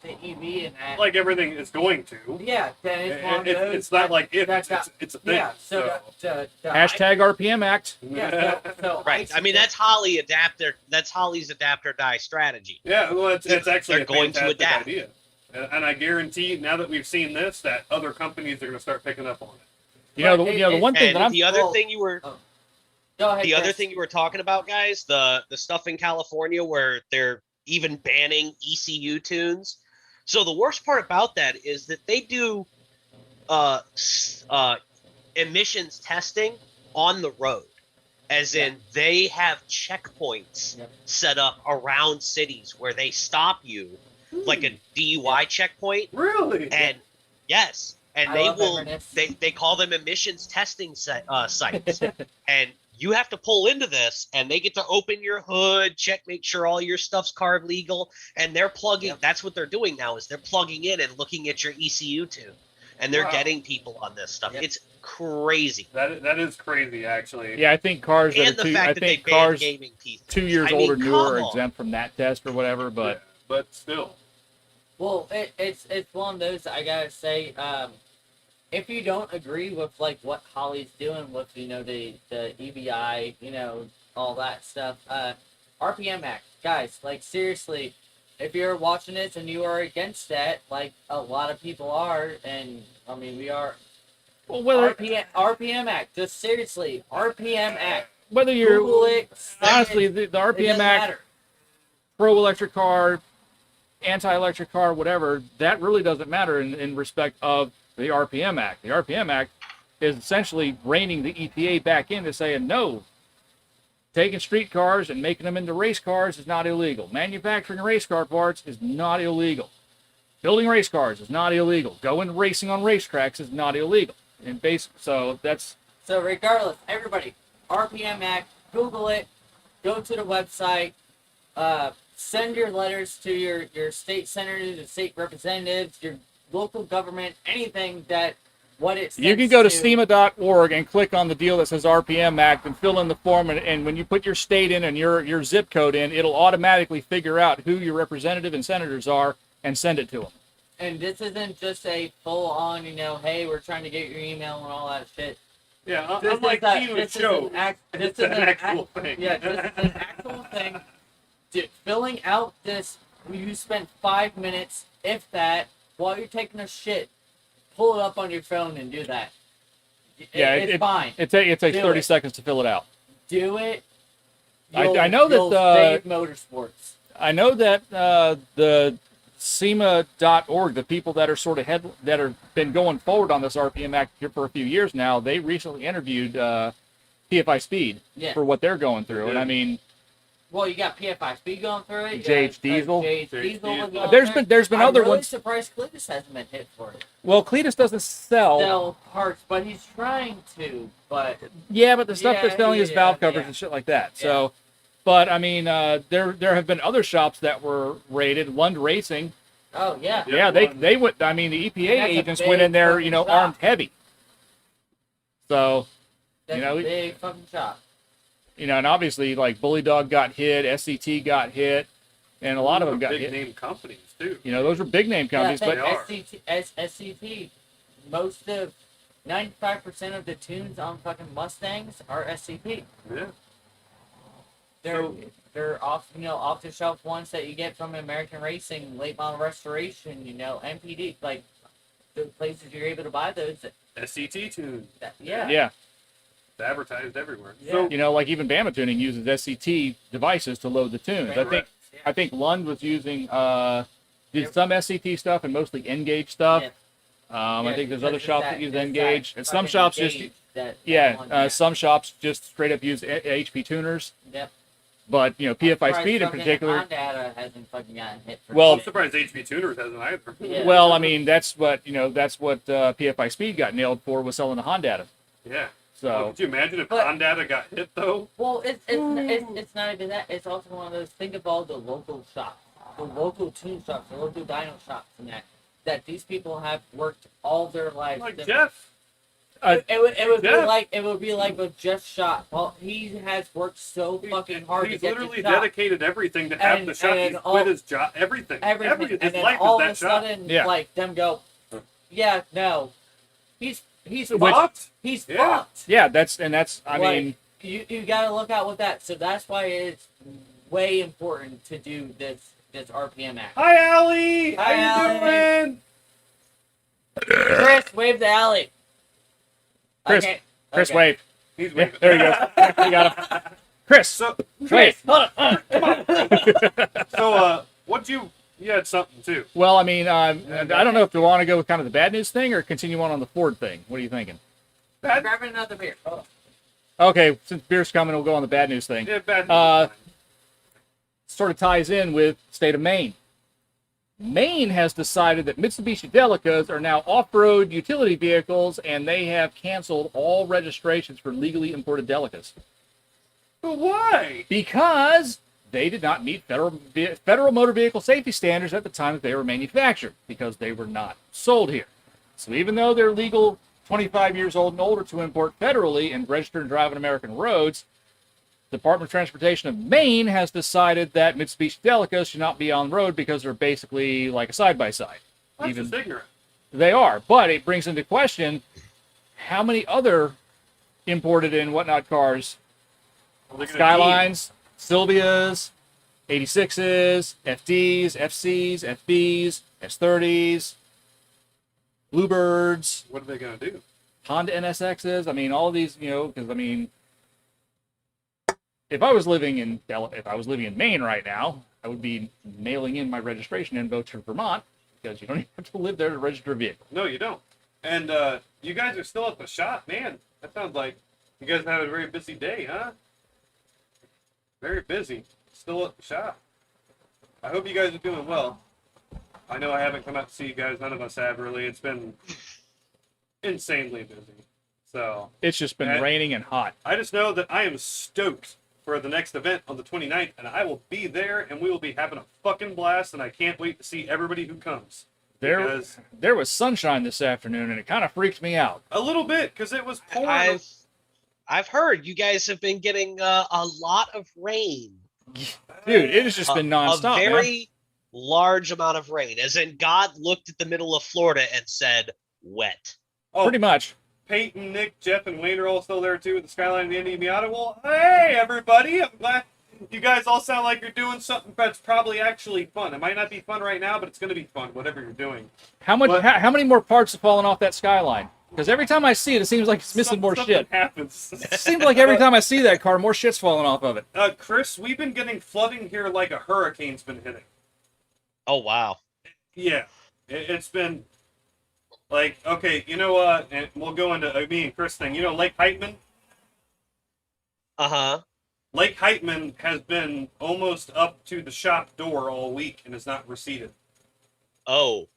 the EV and that, Like everything is going to. yeah, then it's one of those. It's not like if, that's it's a thing. yeah. So the hashtag RPM Act. yeah. So Right. I mean, that's Holly's adapt or die strategy. Yeah, well, it's actually They're a going to fantastic adapt. idea. And I guarantee now that we've seen this, that other companies are going to start picking up on it. The one thing And that I'm the other well, thing you were go ahead. the other Chris. thing you were talking about, guys, the stuff in California where they're even banning ECU tunes. So the worst part about that is that they do emissions testing on the road, as in they have checkpoints Yep. set up around cities where they stop you, like a DUI checkpoint, Really? and yes, and I they love will Inverness. they call them emissions testing sites. And you have to pull into this, and they get to open your hood, make sure all your stuff's carb legal, and they're plugging. Yep. That's what they're doing now, is they're plugging in and looking at your ECU tune, and they're Wow. getting people on this stuff. Yep. It's crazy. That is crazy, actually. yeah, I think cars that And are the two, fact I that they think banned cars gaming pieces. 2 years I mean, old or newer are come on. exempt from that test or whatever. But Yeah, but still. Well, it's one of those. I gotta say, if you don't agree with like what Holly's doing with the EBI, all that stuff, RPM Act, guys, like seriously, if you're watching this and you are against that, like a lot of people are, and I mean we are. well, whether RPM Act, just seriously, RPM Act. whether you're Google it. honestly it the RPM doesn't Act, matter. pro electric car, anti-electric car, whatever, that really doesn't matter in respect of the RPM Act. The RPM Act is essentially reining the EPA back into saying, no, taking street cars and making them into race cars is not illegal. Manufacturing race car parts is not illegal. Building race cars is not illegal. Going racing on racetracks is not illegal. And so that's So regardless, everybody, RPM Act, Google it, go to the website, send your letters to your state senators, your state representatives, your local government, anything that what it you can go to SEMA.org and click on the deal that says RPM Act and fill in the form. And when you put your state in and your zip code in, it'll automatically figure out who your representative and senators are and send it to them. And this isn't just a full on, hey, we're trying to get your email and all that shit. Yeah, This unlike is a- TV this is show. an act- this It's is an an actual act- thing. Yeah, this is an actual thing. Filling out this, you spend 5 minutes, if that, while you're taking a shit. Pull it up on your phone and do that. Yeah, It's fine. It takes Do 30 it. seconds to fill it out. Do it. I know that, you'll save motorsports. I know that the SEMA.org, the people that are sort of that are been going forward on this RPM Act here for a few years now, they recently interviewed PFI Speed Yeah. for what they're going through. And I mean, Well, you got PFI Speed going through it. JH Diesel. JH JH Diesel was Diesel. going There's been I'm other really ones. surprised Cletus hasn't been hit for it. Well, Cletus doesn't Sell parts, but he's trying to. But Yeah, but the stuff they're selling is valve covers yeah. and shit like that. So, but I mean, there have been other shops that were raided. Lund Racing. oh yeah, Yeah, they went. I mean, the EPA And that's a agents big went in there, fucking shop. armed heavy. So, that's know, a big fucking shot. and obviously, like Bully Dog got hit, SCT got hit, and a lot of them got big hit. name companies too. Those are big name companies, yeah, but they are. SCT, most of 95% of the tunes on fucking Mustangs are SCP. Yeah. They're off the shelf ones that you get from American Racing, Late Model Restoration, MPD, like the places you're able to buy those. SCT tune. Yeah. yeah, It's advertised everywhere. Yeah. So like even Bama Tuning uses SCT devices to load the tunes. Right. I think Lund was using did some SCT stuff and mostly N-Gauge stuff. Yeah. I think there's because other it's shops that- that use it's N-Gauge, that and some fucking shops just gauge that some shops just straight up use HP tuners. Yep. But PFI Surprised Speed in fucking particular. Honda hasn't fucking gotten hit for Well, I'm shit. surprised HP Tuners hasn't either. Yeah. Well, I mean that's what PFI Speed got nailed for, was selling the Honda. Yeah. So Could you imagine if But- Honda got hit though? Well, it's not even that. It's also one of those. Think of all the local shops, the local tune shops, the local dyno shops, and that these people have worked all their lives. Like to- Jeff. It would be like with Jeff Shot. Well, he has worked so fucking hard He's to get literally the shop. dedicated everything to have And- the shot. and He's all- quit his job, everything. Everything, His and then life all is of that a shot. sudden, Yeah. like them go, yeah, no, he's Which- fucked. He's Yeah. fucked. yeah, that's I Like, mean you gotta look out with that. So that's why it's way important to do this RPM act. Hi, Allie. Hi, How you Allie. doing? Chris, wave the alley. Chris, Okay. Chris okay. wave. He's Yeah, waving. there you go. You got him. Chris, So, wait. Hold on. so, what'd you had something too. Well, I mean, I don't know if you want to go with kind of the bad news thing or continue on the Ford thing. What are you thinking? Bad, Grabbing another beer. Hold on. Okay, since beer's coming, we'll go on the bad news thing. yeah, bad. Sort of ties in with state of Maine. Maine has decided that Mitsubishi Delicas are now off-road utility vehicles, and they have canceled all registrations for legally imported Delicas But why? because they did not meet federal motor vehicle safety standards at the time that they were manufactured, because they were not sold here. So even though they're legal 25 years old and older to import federally and register and drive on American roads, Department of Transportation of Maine has decided that Mitsubishi Delicas should not be on the road because they're basically like a side-by-side. That's Even just ignorant. they are, but it brings into question how many other imported and whatnot cars, Well, they're gonna Skylines, Sylvias, 86s, FDs, FCs, FBs, S30s, Bluebirds, need- What are they gonna do? Honda NSXs. I mean, all of these, because I mean, if I was living in Maine right now, I would be mailing in my registration info to Vermont, because you don't even have to live there to register a vehicle. No, you don't. And you guys are still at the shop, man. That sounds like you guys have a very busy day, huh? Very busy. Still at the shop. I hope you guys are doing well. I know I haven't come out to see you guys. None of us have really. It's been insanely busy. So It's just been Okay. raining and hot. I just know that I am stoked for the next event on the 29th, and I will be there, and we will be having a fucking blast, and I can't wait to see everybody who comes. Because There was sunshine this afternoon, and it kind of freaked me out. a little bit, because it was pouring. I've heard you guys have been getting a lot of rain. Dude, it has just been nonstop, A man. very large amount of rain, as in God looked at the middle of Florida and said, "Wet." Oh, Pretty much. Peyton, Nick, Jeff, and Wayne are all still there too with the Skyline and the Indy Miata. Well, hey everybody! I'm glad you guys all sound like you're doing something that's probably actually fun. It might not be fun right now, but it's going to be fun, whatever you're doing. How much? What? How many more parts have fallen off that Skyline? Because every time I see it, it seems like it's missing more Something shit. happens. It seems like every time I see that car, more shit's falling off of it. Chris, we've been getting flooding here like a hurricane's been hitting. Oh wow. Yeah, it's been like, okay, and we'll go into me and Chris thing. You know Lake Heitman? Uh huh. Lake Heitman has been almost up to the shop door all week and has not receded. Oh,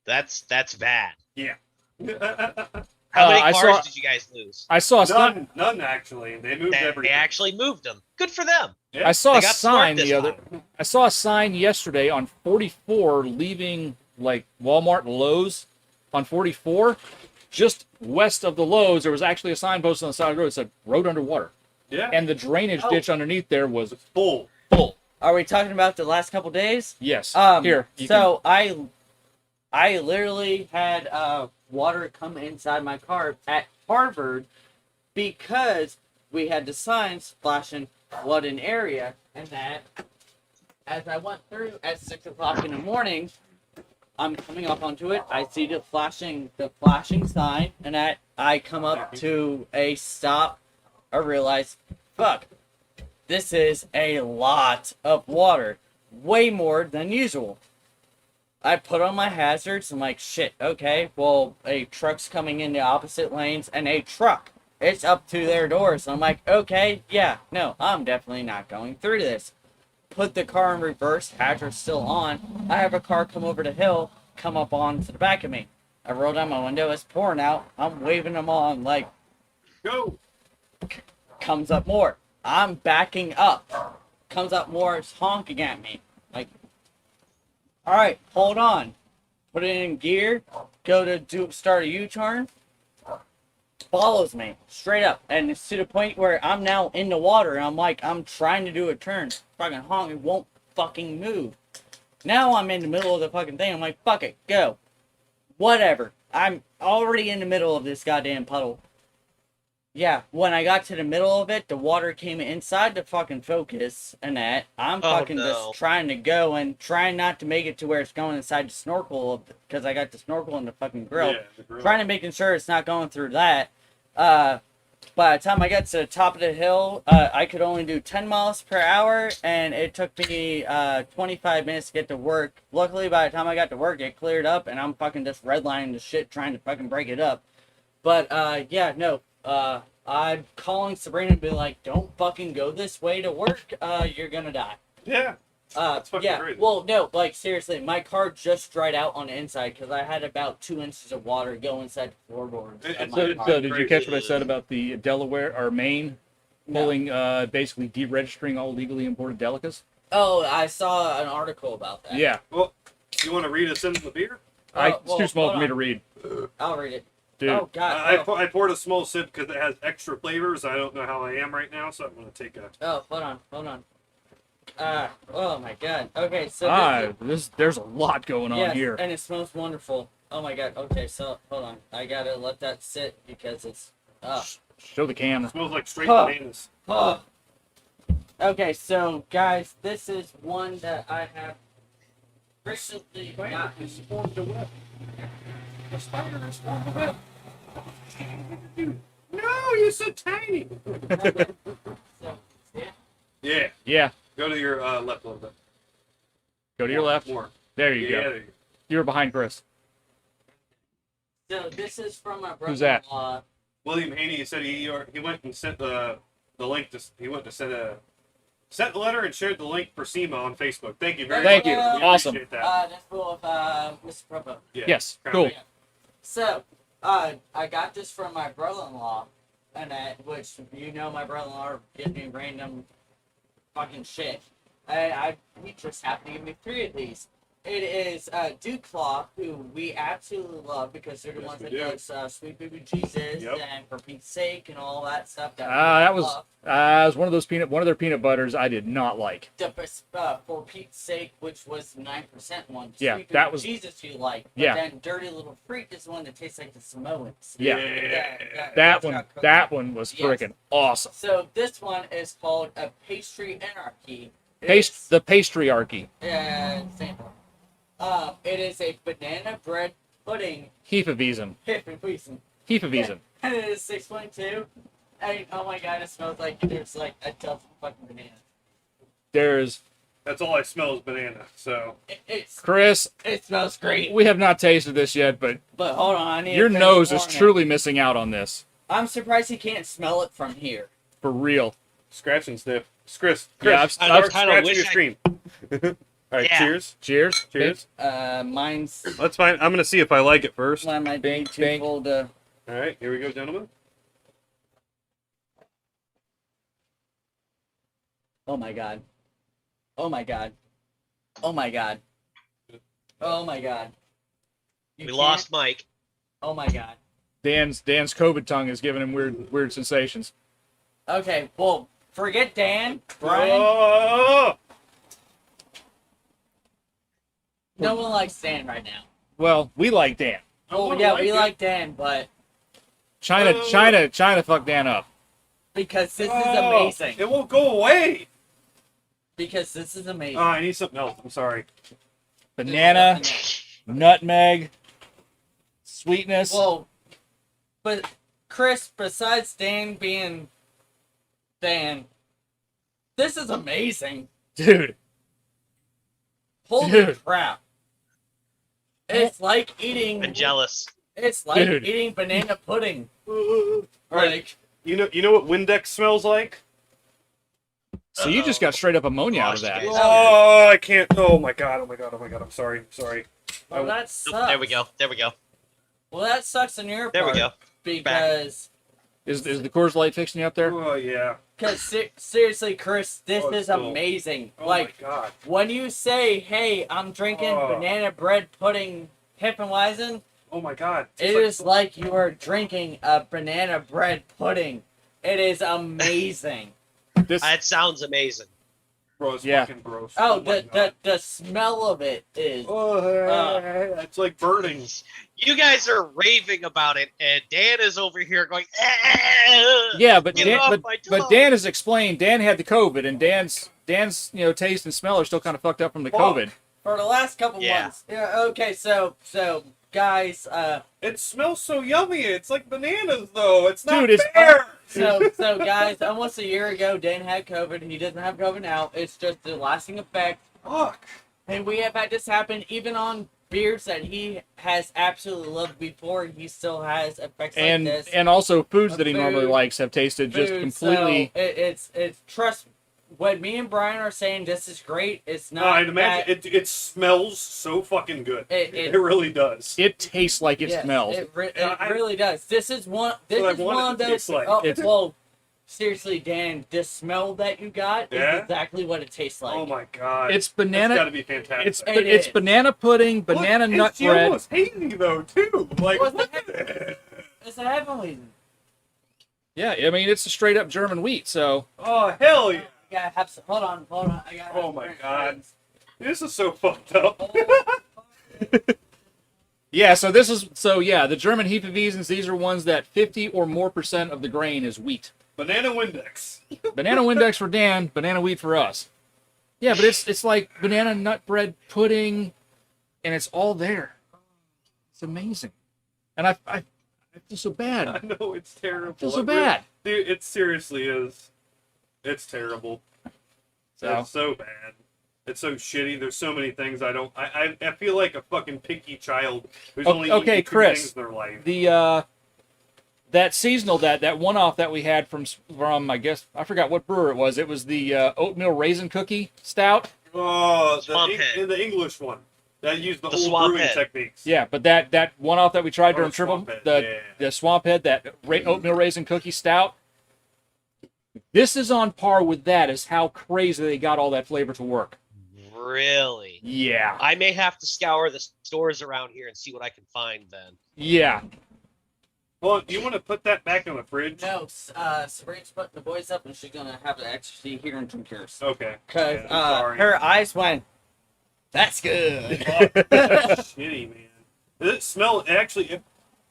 that's bad. Yeah. How many I cars saw- did you guys lose? I saw a sign. None actually. They moved They everything. actually moved them. Good for them. Yeah. I saw They a got smart sign this the other. time. I saw a sign yesterday on 44 leaving like Walmart Lowe's on 44, just west of the Lowe's. There was actually a sign posted on the side of the road that said "Road Underwater," Yeah. and the drainage Oh. ditch underneath there was It's full. full. Are we talking about the last couple days? Yes. Here. you So I literally had water come inside my car at Harvard because we had the signs flashing what an area, and that as I went through at 6 o'clock in the morning, I'm coming up onto it. I see the flashing sign, and that I come up to a stop. I realize, fuck, this is a lot of water, way more than usual. I put on my hazards. I'm like, shit, okay, well, a truck's coming in the opposite lanes, and a truck, it's up to their doors. I'm like, okay, yeah, no, I'm definitely not going through this. Put the car in reverse, hazard's still on. I have a car come over the hill, come up onto the back of me. I roll down my window, it's pouring out. I'm waving them on, like, Go. comes up more. I'm backing up. Comes up more, it's honking at me. Like, alright, hold on. Put it in gear, go to start a U-turn. Follows me straight up, and it's to the point where I'm now in the water, and I'm like, I'm trying to do a turn. Fucking honk, it won't fucking move. Now I'm in the middle of the fucking thing. I'm like, fuck it, go. Whatever. I'm already in the middle of this goddamn puddle. Yeah, when I got to the middle of it, the water came inside the fucking Focus, and that I'm Oh, fucking no. just trying to go and trying not to make it to where it's going inside the snorkel, because I got the snorkel in the fucking grill. Yeah, the grill. Trying to making sure it's not going through that. By the time I got to the top of the hill, I could only do 10 miles per hour, and it took me 25 minutes to get to work. Luckily, by the time I got to work, it cleared up, and I'm fucking just redlining the shit, trying to fucking break it up. But yeah, no. I'm calling Sabrina and be like, don't fucking go this way to work. You're gonna die. Yeah. That's fucking Yeah, crazy. well, no, like, seriously, my car just dried out on the inside because I had about 2 inches of water go inside the floorboards of It's- my So, car. so did you catch what I said about the Delaware or Maine No. pulling, basically deregistering all legally imported delicas? Oh, I saw an article about that. Yeah, Well, you want to read us in the beer? it's well, too small hold for me on. to read, I'll read it. dude. Oh, God. I poured a small sip because it has extra flavors. I don't know how I am right now, so I'm going to take a. Oh, hold on. Oh my God. Okay, so There's a lot going on yes, here. and it smells wonderful. Oh my God. Okay, so hold on. I gotta let that sit because it's. Show the camera. Smells like straight Huh. bananas. Oh. Okay, so guys, this is one that I have recently got. It's formed a web. The spider has formed a web. No, you're so tiny. So, yeah. Yeah. Yeah, Go to your left a little bit. go to your left. More. There you Yeah, go. there you go. You're behind Chris. So this is from my Who's that? brother-in-law. William Haney said he went and sent the link to he went to sent the letter and shared the link for SEMA on Facebook. Thank you very Thank much. you. We Awesome. appreciate that. That's full of Mr. Propo. Yeah. Yes, Crown cool. Vic. So, I got this from my brother-in-law, and which my brother-in-law gives me random fucking shit. He just happened to give me 3 of these. It is Duke Claw, who we absolutely love because they're the Yes, ones we that do. does Sweet Baby Jesus Yep. and For Pete's Sake and all that stuff. That That we was love. one of their peanut butters I did not like. For Pete's Sake, which was the 9% one. Yeah, Sweet that Baby was- Jesus you like. But Yeah. then Dirty Little Freak is the one that tastes like the Samoans. Yeah. Yeah. That one was Yes. freaking awesome. So this one is called a Pastry Anarchy. It The pastryarchy. sample. It is a banana bread pudding. Heap of them. Hip and pleasing. Heap of them. And it is 6.2. And oh my God, it smells like there's like a dozen fucking bananas. There's That's all I smell is banana. So Chris. It smells great. We have not tasted this yet, but But hold on, I need your to finish nose is pouring it. truly missing out on this. I'm surprised he can't smell it from here. For real. scratch and sniff. Chris, Yeah, I've- start I've kinda scratching wish your I- screen. All right, Yeah. cheers. Cheers. Cheers. Mine's That's fine. I'm gonna see if I like it first. mine might be Bink, too bink. full to. All right, here we go, gentlemen. Oh my god. Oh my god. Oh my god. Oh my god. You We can't- lost Mike. Oh my god. Dan's COVID tongue is giving him weird sensations. Okay, well, forget Dan, Brian. Oh! No one likes Dan right now. Well, we like Dan. Oh wanna yeah, like we it. like Dan, but China fucked Dan up. because this is Oh, amazing. It won't go away. Because this is amazing. Oh, I need something else. I'm sorry. Banana, nutmeg, sweetness. Well, but Chris, besides Dan being Dan, this is amazing. Dude, Holy Dude. crap! It's like eating. I'm jealous. It's like Dude. eating banana pudding. All right. Like You know what Windex smells like? so you just got straight up ammonia out of Lost that. you guys. Oh, I can't. Oh my god. Oh my god. Oh my god. I'm sorry. I'm sorry. well, that Oop, sucks. there we go. There we go. Well, that sucks in your There we part go. because Is the Coors Light fixing you up there? Oh yeah. seriously, Chris, this Oh, is still. amazing. Oh Like my god. when you say, "Hey, I'm drinking Oh. banana bread pudding Hefeweizen," Oh my god. it is like you are drinking a banana bread pudding. It is amazing. This That sounds amazing. Bro, it's Yeah. fucking gross. Oh, my the God. the smell of it is. Oh, it's like burning. You guys are raving about it, and Dan is over here going, yeah, but Get Dan, off but, my but tongue. Dan has explained. Dan had the COVID, and Dan's taste and smell are still kind of fucked up from the Fuck. COVID. For the last couple Yeah. months. Yeah. Okay. So guys. It smells so yummy. It's like bananas, though. It's not Dude, it's- fair. So guys, almost a year ago, Dan had COVID. He doesn't have COVID now. It's just the lasting effect. Fuck. And we have had this happen even on beers that he has absolutely loved before. He still has effects And like this. and also foods that he Food. normally likes have tasted just Food, completely. So it's trust. What me and Brian are saying, this is great. It's No, not. I'd imagine it smells so fucking good. It- It really does. It tastes like it Yes, smells. It I- really does. This is one. This what I is want it one of to those. taste like. Oh, It's- well, seriously, Dan, the smell that you got Yeah? is exactly what it tastes like. Oh my god. It's That's banana. gotta be fantastic. It's is. banana pudding, banana Look, nut it's bread. almost hazy though too. Like What's what the- the- It's a heavenly. Yeah, I mean it's a straight up German wheat. So Oh hell yeah. I gotta have some. Hold on. I gotta. Oh my god. This is so fucked up. yeah, so the German Hefeweizens. These are ones that 50 or more % of the grain is wheat. Banana Windex. Banana Windex for Dan, banana wheat for us. Yeah, but it's like banana nut bread pudding, and it's all there. It's amazing, and I feel so bad. I know it's terrible. I feel so It really- bad. Dude, it seriously is. It's terrible. So It's so bad. It's so shitty. There's so many things I feel like a fucking picky child who's only Okay, eaten two Chris. things in their life. the that seasonal that one off that we had from I guess I forgot what brewer it was. It was the oatmeal raisin cookie stout. Oh, Swamp Head. the English one. That used the The old Swamp brewing Head. techniques. Yeah, but that one off that we tried Oh, during triple Swamp Head, the yeah. swamp head oatmeal raisin cookie stout. This is on par with that as how crazy they got all that flavor to work. Really? Yeah. I may have to scour the stores around here and see what I can find then. Yeah. Well, do you want to put that back in the fridge? No, Sabrina's putting the boys up, and she's gonna have to actually hear and drink yours. Okay. Cause Yeah, I'm sorry. her eyes went. That's good. Shitty, man. Does it smell?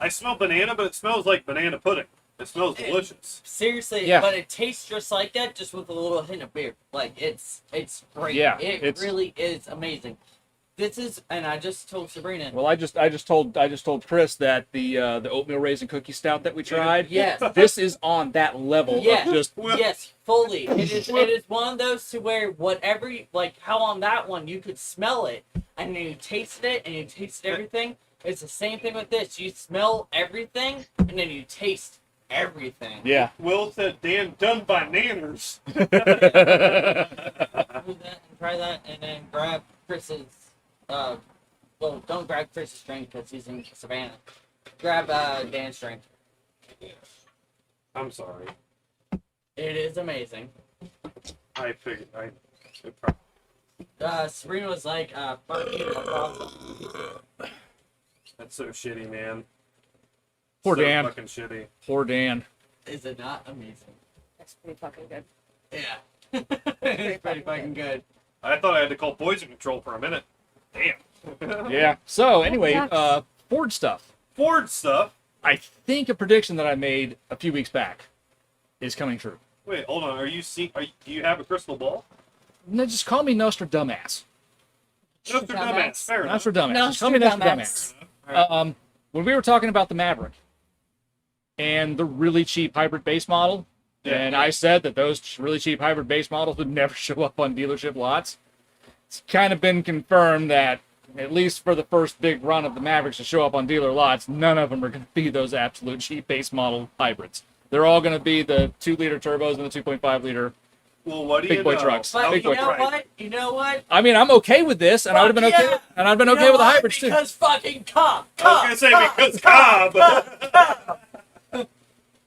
I smell banana, but it smells like banana pudding. It smells delicious. Seriously, Yeah. but it tastes just like that, just with a little hint of beer. Like it's great. Yeah, it it's- really is amazing. This is, and I just told Sabrina. Well, I just told Chris that the oatmeal raisin cookie stout that we tried. Yes. This is on that level Yes. of just Yes, fully. It is one of those to where whatever, like how on that one you could smell it and then you tasted it and you tasted everything. It's the same thing with this. You smell everything and then you taste everything. Yeah. Will said, "Damn, done by nanners." Do that and try that, and then grab Chris's. Well, don't grab Chris's string because he's in Savannah. Grab Dan's string. I'm sorry. It is amazing. I figured. Serena was like, "Fuck you, that's awesome." That's so shitty, man. Poor so Dan. Fucking shitty. Poor Dan. Is it not amazing? That's pretty fucking good. Yeah. It's pretty fucking good. I thought I had to call poison control for a minute. Damn. Yeah. So anyway, sucks. Ford stuff. Ford stuff. I think a prediction that I made a few weeks back is coming true. Wait, hold on. Do you have a crystal ball? No, just call me Nostradamus. Nostradamus. Fair enough. Nostradamus. Just call me Nostradamus. Nostradamus. When we were talking about the Maverick and the really cheap hybrid base model, Yeah. and I said that those really cheap hybrid base models would never show up on dealership lots, it's kind of been confirmed that at least for the first big run of the Mavericks to show up on dealer lots, none of them are going to be those absolute cheap base model hybrids. They're all going to be the 2-liter turbos and the 2.5-liter. Well, what do Big you boy know? trucks. But Big you boy know truck. what? You know what? I mean, I'm okay with this, and I would have been Fuck okay. yeah. And I've been You okay know with the what? hybrids too. Because fucking Cobb. I was gonna say because Cobb.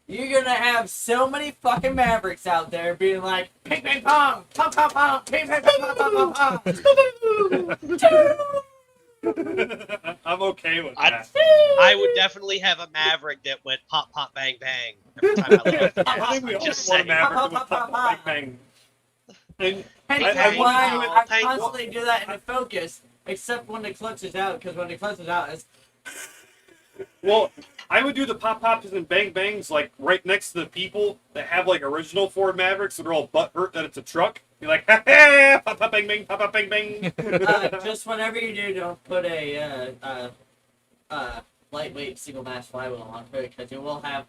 You're gonna have so many fucking Mavericks out there being like, ping ping pong, pong pong pong, ping ping pong pong pong pong. I'm okay with I- that. I would definitely have a Maverick that went pop, pop, bang, bang every time I left. I think we all Just want a saying. Maverick with pop, bang, bang. And Hence I why wouldn't do I it- constantly do that in the Focus, except when the clutch is out, because when the clutch is out, it's well, I would do the pop pops and bang bangs like right next to the people that have like original Ford Mavericks that are all butthurt that it's a truck. Be like, ha ha, pop pop bang bang, pop pop bang bang. just whenever you do, don't put a lightweight single mass flywheel onto it, because it will have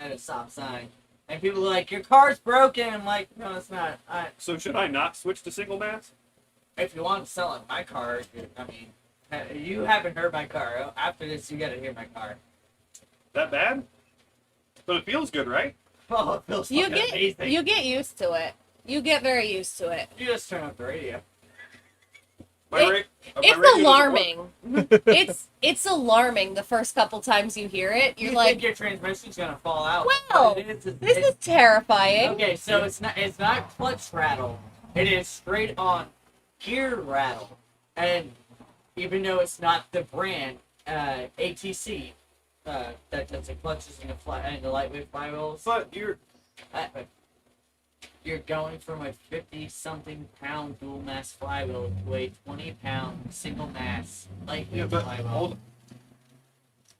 a stop sign. And people are like, your car's broken. I'm like, no, it's not. So should I not switch to single mass? If you want to sell it, my car, I mean, you haven't heard my car. After this, you gotta hear my car. That bad? But it feels good, right? Oh, it feels You fucking get amazing. you get used to it. You get very used to it. You just turn up the radio. My It- ra- my It's radio doesn't work. alarming. it's alarming the first couple times you hear it. You're You like, think your transmission's gonna fall out? Well, But it is, this is terrifying. okay. So it's not clutch rattle. It is straight on gear rattle, and even though it's not the brand ATC that does the clutches and the lightweight flywheels, But you're going from a 50-something pound dual mass flywheel to a 20-pound single mass lightweight yeah, but flywheel. hold on.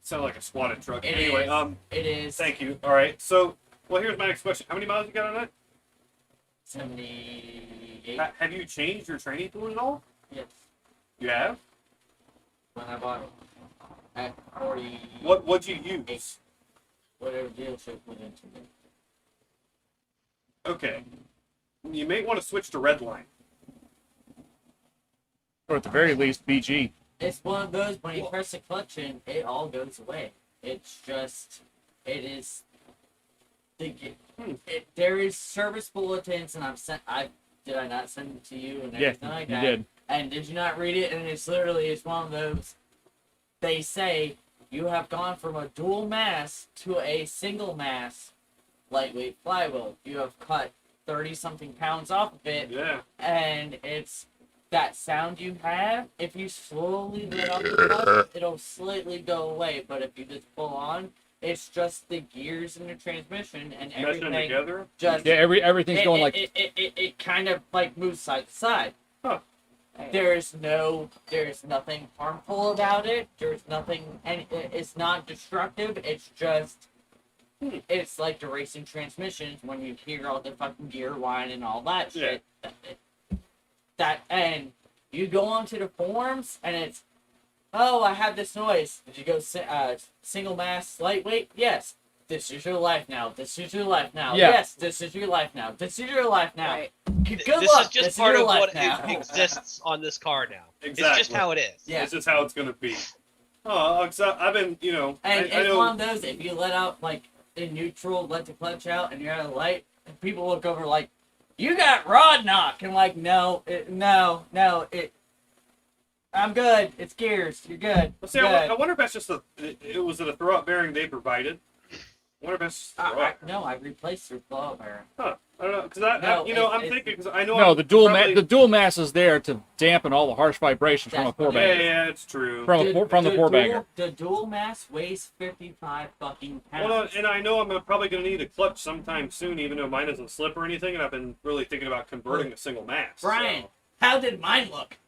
Sound like a squatted truck. It Anyway, is. It is thank you. All right. So, well, here's my next question. How many miles you got on that? 78. Have you changed your training tool at all? Yes, You have. when I bought it at 40. What'd you use? Whatever dealership went into it. Okay. You may want to switch to Redline. Or at the very least, BG. It's one of those when you press the clutch in, it all goes away. It's just, it is. There is service bulletins, and did I not send it to you and Yeah, everything like you that? did. And did you not read it? And it's one of those. They say you have gone from a dual mass to a single mass lightweight flywheel. You have cut 30-something pounds off of it, Yeah. and it's that sound you have. If you slowly let off the clutch, it'll slightly go away. But if you just pull on, it's just the gears in the transmission and Meshing them everything. together. Just Yeah, everything's going like. it kind of like moves side to side. Huh. There's nothing harmful about it. There's nothing, and it's not destructive. It's just, it's like the racing transmissions when you hear all the fucking gear whine and all that shit. And you go onto the forums and it's, oh, I have this noise. Did you go single mass lightweight? Yes. This is your life now. This is your life now. Yeah. Yes, this is your life now. This is your life now. Right. Good This luck. is just This part your of life what now. exists on this car now. Exactly. It's just how it is. Yeah. It's just how it's gonna be. Oh, I've been, And I it's know. one of those, if you let out, like, in neutral, let the clutch out, and you're out of light, and people look over like, you got rod knock, and like, no, I'm good. It's gears. You're good. Well, see, I wonder if that's just it was a throwout bearing they provided. I wonder if that's just a throwout. No, I replaced your throwout bearing. Huh. I don't know, because I'm thinking, because I know No, I'm the dual probably- the dual mass is there to dampen all the harsh vibrations from a That's- four Yeah, banger. yeah, it's true. From the four banger. The dual mass weighs 55 fucking pounds. Well, and I know I'm probably going to need a clutch sometime soon, even though mine doesn't slip or anything, and I've been really thinking about converting to single mass. Brian, so. how did mine look?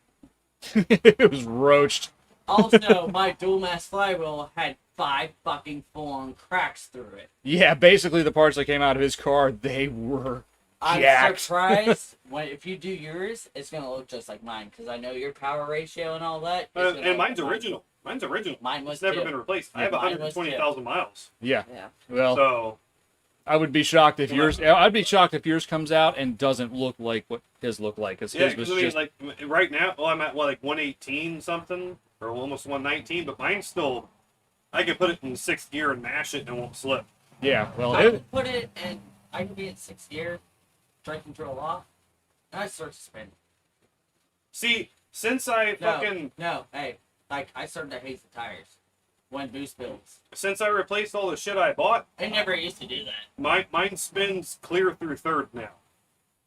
It was roached. Also, my dual mass flywheel had 5 fucking full-on cracks through it. Yeah, basically the parts that came out of his car, they were I'm jacked. surprised if you do yours, it's gonna look just like mine because I know your power ratio and all that. It's gonna And look mine's like original. Mine's original. Mine was It's never too. been replaced. I Yeah, have mine was 120,000 miles. Yeah. Yeah. Well, So, I would be shocked if Well, yours. I'd be shocked if yours comes out and doesn't look like what his looked like. Because yeah, his was because I mean, just like, right now, I'm at, like, 118 something, or almost 119, but mine's still, I can put it in 6th gear and mash it and it won't slip. yeah. Well, I it, can put it in. I can be in 6th gear, try control off, and I start to spin. See, since I Hey, like I started to hate the tires when boost builds. since I replaced all the shit I bought, I never used to do that. mine spins clear through 3rd now.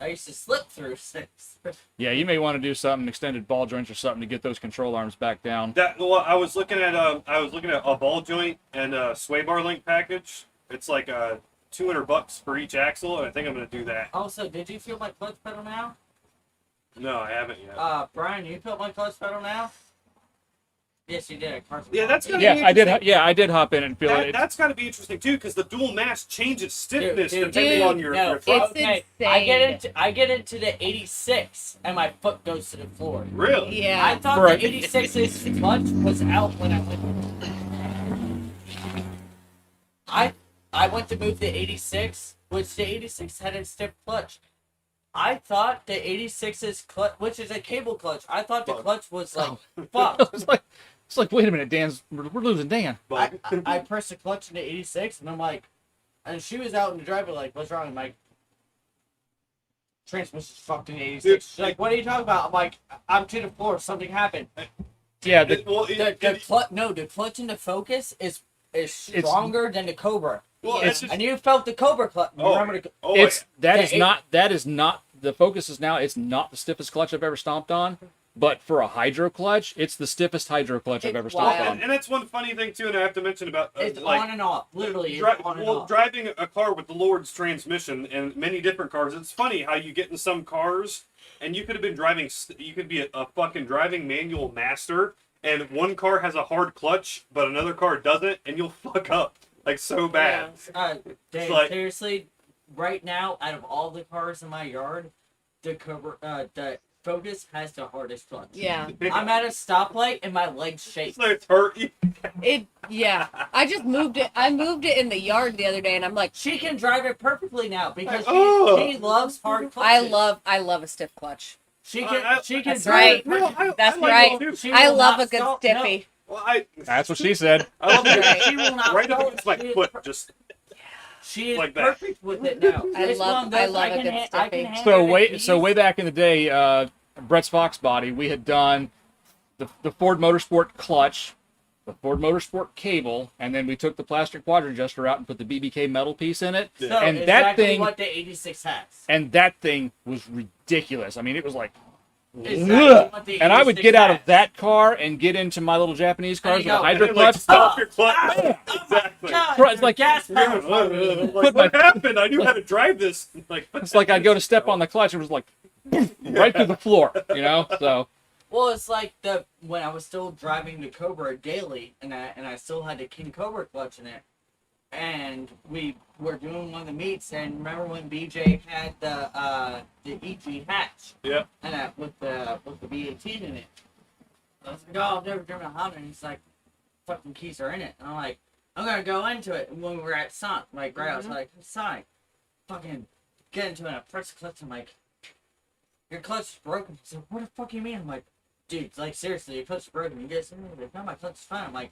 I used to slip through 6. yeah, you may want to do something extended ball joints or something to get those control arms back down. Well, I was looking at a ball joint and a sway bar link package. It's like $200 for each axle, and I think I'm gonna do that. Also, did you feel my clutch pedal now? No, I haven't yet. Brian, you felt my clutch pedal now? Yes, you did. Yeah, that's gonna Yeah, be I did. interesting. Yeah, I did hop in and feel it. That's got to be interesting too, because the dual mass changes stiffness Dude, depending on your no, throttle. It's I get insane. I get into the 86, and my foot goes to the floor. Really? Yeah. I thought Right. the 86's clutch was out when I went. I went to move the 86, which the 86 had a stiff clutch. I thought the 86's clutch, which is a cable clutch, I thought the Fuck. clutch was like, fuck. It's like, wait a minute, Dan's. We're losing Dan. I pressed the clutch in the 86, and I'm like, and she was out in the driveway like, what's wrong? I'm like, transmission's fucked in the 86. Dude, She's like, what are you talking about? I'm like, I'm to the floor, something happened. Yeah, The clutch in the Focus is stronger than the Cobra. it's just, And you felt the Cobra clutch. Oh, Remember the, oh, it's that The is eight- not the Focus is now. It's not the stiffest clutch I've ever stomped on, but for a hydro clutch, it's the stiffest hydro clutch I've It's ever stomped wild. on. and that's one funny thing too, and I have to mention about it's like on and off. Literally, it's on and off. driving a car with the Lord's transmission and many different cars. It's funny how you get in some cars and you could have been driving. You could be a fucking driving manual master, and one car has a hard clutch, but another car doesn't, and you'll fuck up like so bad. Dave, like- seriously, right now, out of all the cars in my yard, the Focus has the hardest clutch. Yeah. I'm at a stoplight and my legs shake. It's like it's hurt. Yeah. I just moved it. I moved it in the yard the other day, and I'm like, She can drive it perfectly now because Oh. she loves hard clutches. I love a stiff clutch. She can That's drive right. it No, perfectly. That's like right. it too. She I will love not a good stop- stiffy. Well, That's what she said. I love it. Right. She will not Right stop. up against my She is foot, per- just She is like that. perfect with it now. I It's love- one of I those love a can good I stiffy. can hand So her the way keys. back in the day, Brett's Fox body, we had done the Ford Motorsport clutch, the Ford Motorsport cable, and then we took the plastic quadrant adjuster out and put the BBK metal piece in it. So and exactly that thing what the 86 has. and that thing was ridiculous. I mean, it was like Exactly ugh. what the And I would 86 get out of has. that car and get into my little Japanese cars with you a go. hydro and, like, clutch. stop your clutch. Oh Exactly. God, Bro, it's your like- gas Yeah, pedal's like, Put what happened? I knew how to drive this. Like, It's like I'd go to step on the clutch, it was like right through the floor, you know? So Well, it's like when I was still driving the Cobra daily, and I still had the King Cobra clutch in it, and we were doing one of the meets, and remember when BJ had the EG hatch, yeah. and with the B18 in it. I was like, oh, I've never driven a Honda, and he's like, fucking keys are in it, and I'm like, I'm gonna go into it. And when we were at Sonic, like, right, I was like, Sonic, fucking get into it, and I press the clutch, I'm like, your clutch is broken. He's like, what the fuck you mean? I'm like, dude, like, seriously, your clutch is broken. You guys, like, no, my clutch is fine. I'm like,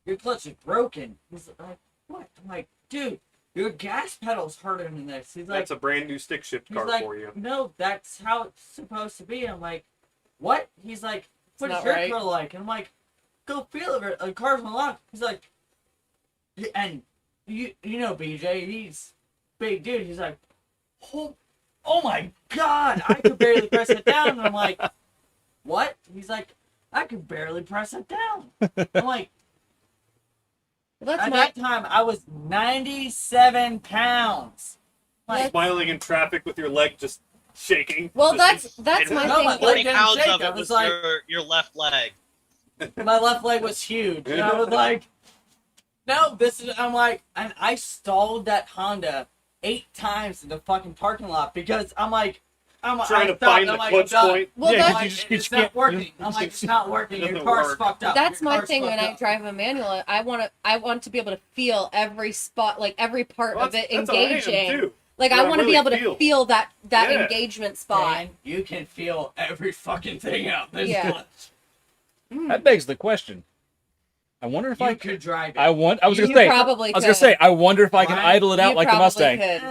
your clutch is broken. He's like, what? I'm like, dude, your gas pedal's harder than this. He's like, That's a brand new stick shift car he's like, for you. no, that's how it's supposed to be. I'm like, what? He's like, what is not your right. car like? And I'm like, go feel it. The car's unlocked. He's like, and you know BJ, he's big dude. He's like, oh my god, I could barely press it down. And I'm like, what? He's like, I could barely press it down. I'm like, That's at my that time I was 97 pounds. Like, Smiling in traffic with your leg just shaking. well. Just- That's And my No, thing. my leg 40 didn't pounds shake, of I it was was like- your left leg. my left leg was huge. And I was like, no, this is, I'm like, and I stalled that Honda 8 times in the fucking parking lot because I'm like, trying I to stopped, find I'm the like, clutch I'm done. point. Well, Yeah, that's- I'm you like, just it's can't- not working. I'm like, it's not working. Your Doesn't car's work. fucked up. That's Your my car's thing when fucked I up. drive a manual. I want to be able to feel every spot, like every part Well, of it that's how I am, engaging. too. Like Yeah, I I want to be really able to feel. feel that Yeah. engagement spot. And you can feel every fucking thing out this Yeah. clutch. That begs the question. I wonder if You I could drive it. I was You gonna say. probably I was gonna could. say. I wonder if I can Why? idle it out You like the probably Mustang. could.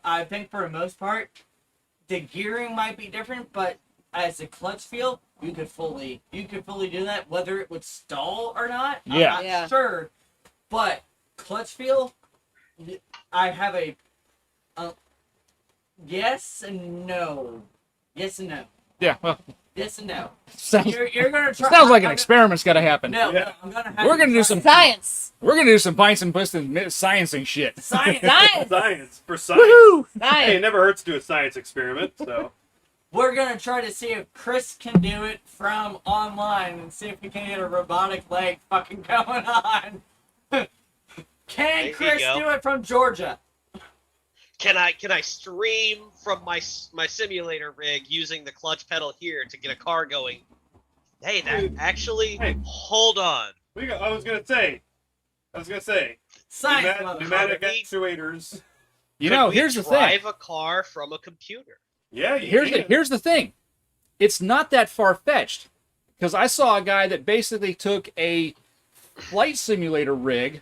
I think for the most part, the gearing might be different, but as a clutch feel, you could fully do that. Whether it would stall or not, Yeah. I'm not Yeah. sure. But clutch feel, I have a yes and no, yes and no, Yeah. Well, yes and no. sounds You're gonna try. sounds like an I'm experiment's got to happen. No, Yeah. I'm gonna have. We're you gonna do try some- it. Science. We're gonna do some pints and piston sciencing shit. science. Science. Science for science. Woohoo! Hey, it Science. never hurts to do a science experiment. So We're gonna try to see if Chris can do it from online and see if we can get a robotic leg fucking going on. There Can you Chris go. do it from Georgia? Can I stream from my simulator rig using the clutch pedal here to get a car going? Hey, that actually. Hey. Hold on. I was gonna say, Science, pneumatic motherfucker. actuators. You Could know, we here's the thing. drive a car from a computer. Yeah, you can. Here's the thing. It's not that far fetched, because I saw a guy that basically took a flight simulator rig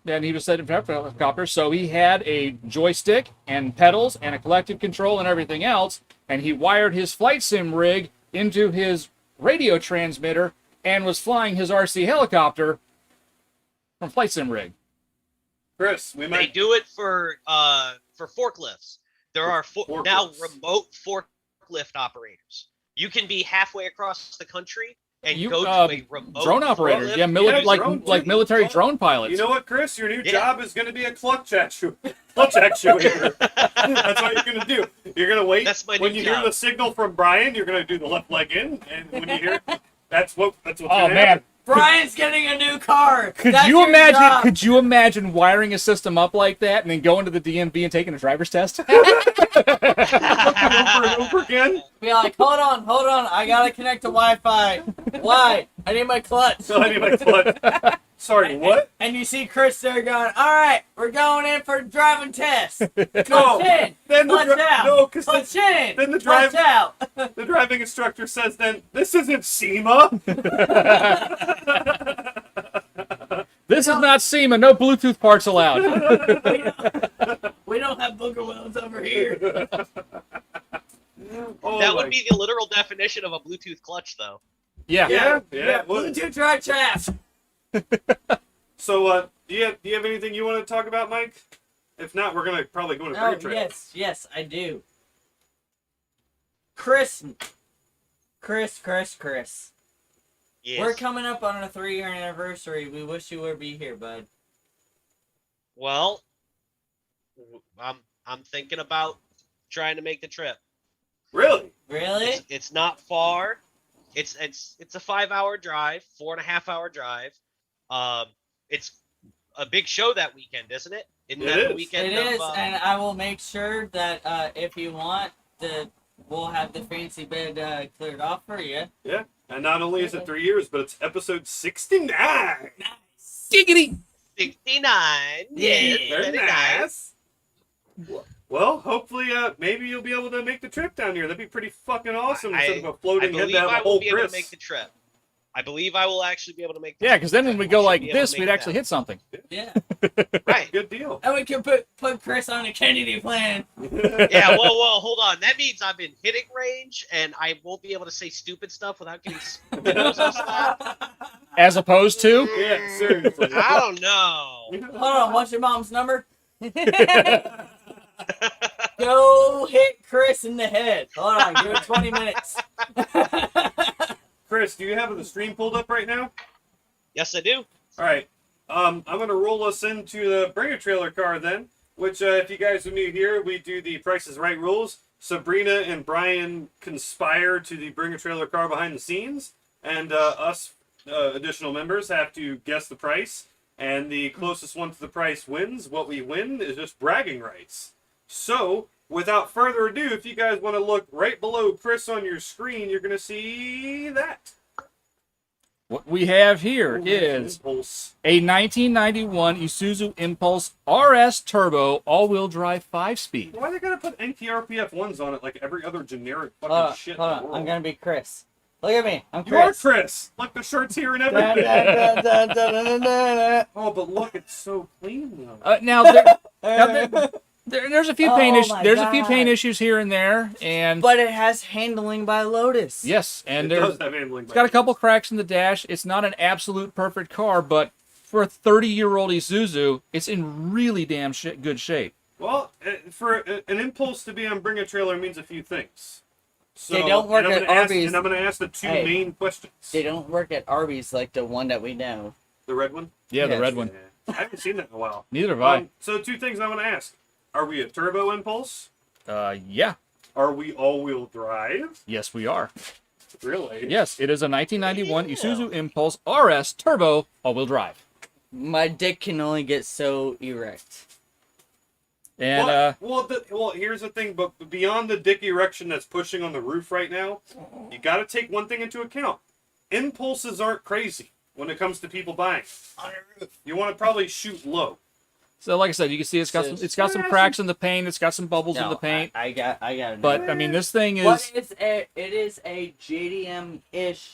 and he was setting up a helicopter, so he had a joystick and pedals and a collective control and everything else, and he wired his flight sim rig into his radio transmitter and was flying his RC helicopter from flight sim rig. Chris, we They might. do it for forklifts. There are now Forklifts. remote forklift operators. You can be halfway across the country and You, go to a remote Drone operators, forklift. yeah, drone like too. military Well, drone pilots. You know what, Chris? Your new Yeah. job is going to be a clutch actuator. That's what you're going to do. You're going to wait. That's my when new you hear job. the signal from Brian, you're going to do the left leg in, and when you hear, that's what's Oh gonna man, happen. Brian's getting a new car. could That's you your imagine? job. Could you imagine wiring a system up like that and then going to the DMV and taking a driver's test? Over and over again. Be like, hold on, I gotta connect to Wi-Fi. Why? I need my clutch. So I need my clutch. Sorry, what? And you see Chris there going, all right, we're going in for a driving test. No. Clutch in, Then the clutch out, no, because clutch in, then the clutch drive- out. the driving instructor says, "Then this isn't SEMA." This is not SEMA. No Bluetooth parts allowed. We don't have booger wells over here. Oh That my- would be the literal definition of a Bluetooth clutch, though. Yeah. Yeah, it would. Bluetooth drive shaft. So, do you have anything you want to talk about, Mike? If not, we're gonna probably go into Oh, free trade. yes, I do. Chris. Yes. We're coming up on a 3-year anniversary. We wish you would be here, bud. Well, I'm thinking about trying to make the trip. Really? Really? It's not far. It's a 5-hour drive, 4.5-hour drive. It's a big show that weekend, isn't it? Isn't It that is. the weekend It is, of, and I will make sure that if you want, we'll have the fancy bed cleared off for you. Yeah. And not only is it 3 years, but it's episode 69. Giggity. 69? Yes, Yeah. very nice. Well, hopefully, maybe you'll be able to make the trip down here. That'd be pretty fucking awesome. Instead of a I floating head believe down the I will whole be able to Chris. make the trip. I believe I will actually be able to make that. Yeah, because then when we I go should like be able to this, make we'd actually that. hit something. Yeah. Right. Good deal. And we can put Chris on a Kennedy plan. Yeah, well, hold on. That means I'm in hitting range, and I won't be able to say stupid stuff without getting slapped. As opposed to, Yeah, seriously. I don't know. Hold on, what's your mom's number? Go hit Chris in the head. Hold on, give it 20 minutes. Chris, do you have the stream pulled up right now? Yes, I do. All right. I'm going to roll us into the Bring a Trailer car then, which, if you guys are new here, we do the Price is Right rules. Sabrina and Brian conspire to the Bring a Trailer car behind the scenes, and us additional members have to guess the price, and the closest one to the price wins. What we win is just bragging rights. So, without further ado, if you guys want to look right below Chris on your screen, you're going to see that. what we have here is Impulse. a 1991 Isuzu Impulse RS Turbo all-wheel drive 5-speed. Why they gotta put NTRPF ones on it like every other generic fucking shit? Hold in on, the world? I'm gonna be Chris. Look at me, I'm You are Chris. Chris. Like the shirts here and Dun, everything. dun, dun, dun, dun, dun, dun, Oh, but look, it's so clean though. Now, there's a few Oh my there's a few God. paint issues here and there, and But it has handling by Lotus. yes, It and does there's have handling. it's got a couple cracks in the dash. It's not an absolute perfect car, but for a 30-year-old Isuzu, it's in really damn good shape. Well, for an Impulse to be on Bring a Trailer means a few things. So, They don't work and I'm at gonna Arby's. And I'm going to ask the two Hey. main questions. They don't work at Arby's like the one that we know. The red one? Yeah, the Yes. red one. Yeah. I haven't seen that in a while. Neither have I. So two things I want to ask. Are we a turbo Impulse? Yeah. Are we all-wheel drive? Yes, we are. Really? Yes, it is a 1991 Isuzu Impulse RS Turbo all-wheel drive. My dick can only get so erect. And Well, here's the thing, but beyond the dick erection that's pushing on the roof right now, you got to take one thing into account. Impulses aren't crazy when it comes to people buying. On a roof. You want to probably shoot low. so, like I said, you can see it's got some cracks in the paint. It's got some bubbles in the paint. I got it. But I mean, this thing What is. is it is a JDM-ish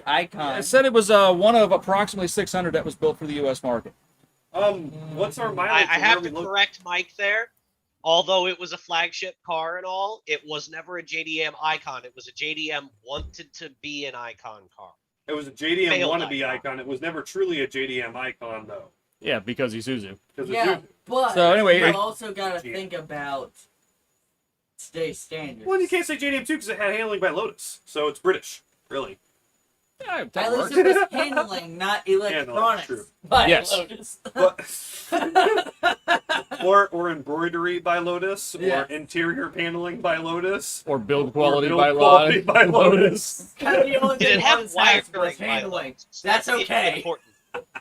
icon. It said it was one of approximately 600 that was built for the U.S. market. What's our I mileage? have and to where we look- correct Mike there. Although it was a flagship car and all, it was never a JDM icon. It was a JDM wanted to be an icon car. It was a JDM Failed wannabe icon. icon. It was never truly a JDM icon, though. Yeah, because Isuzu. Because Yeah, but So anyway, you it- also got to Yeah. think about today's standards. Well, you can't say JDM 2 because it had handling by Lotus. So it's British, really. Yeah, At that least works. it was handling, not electronics. true. By Yes. Lotus. But, or embroidery by Lotus, Yeah. or interior paneling by Lotus. Or build quality, build by, quality Lo- by Lotus. Kind of the only Did thing it have Lotus has wiring was by handling. Lotus? That's okay. important.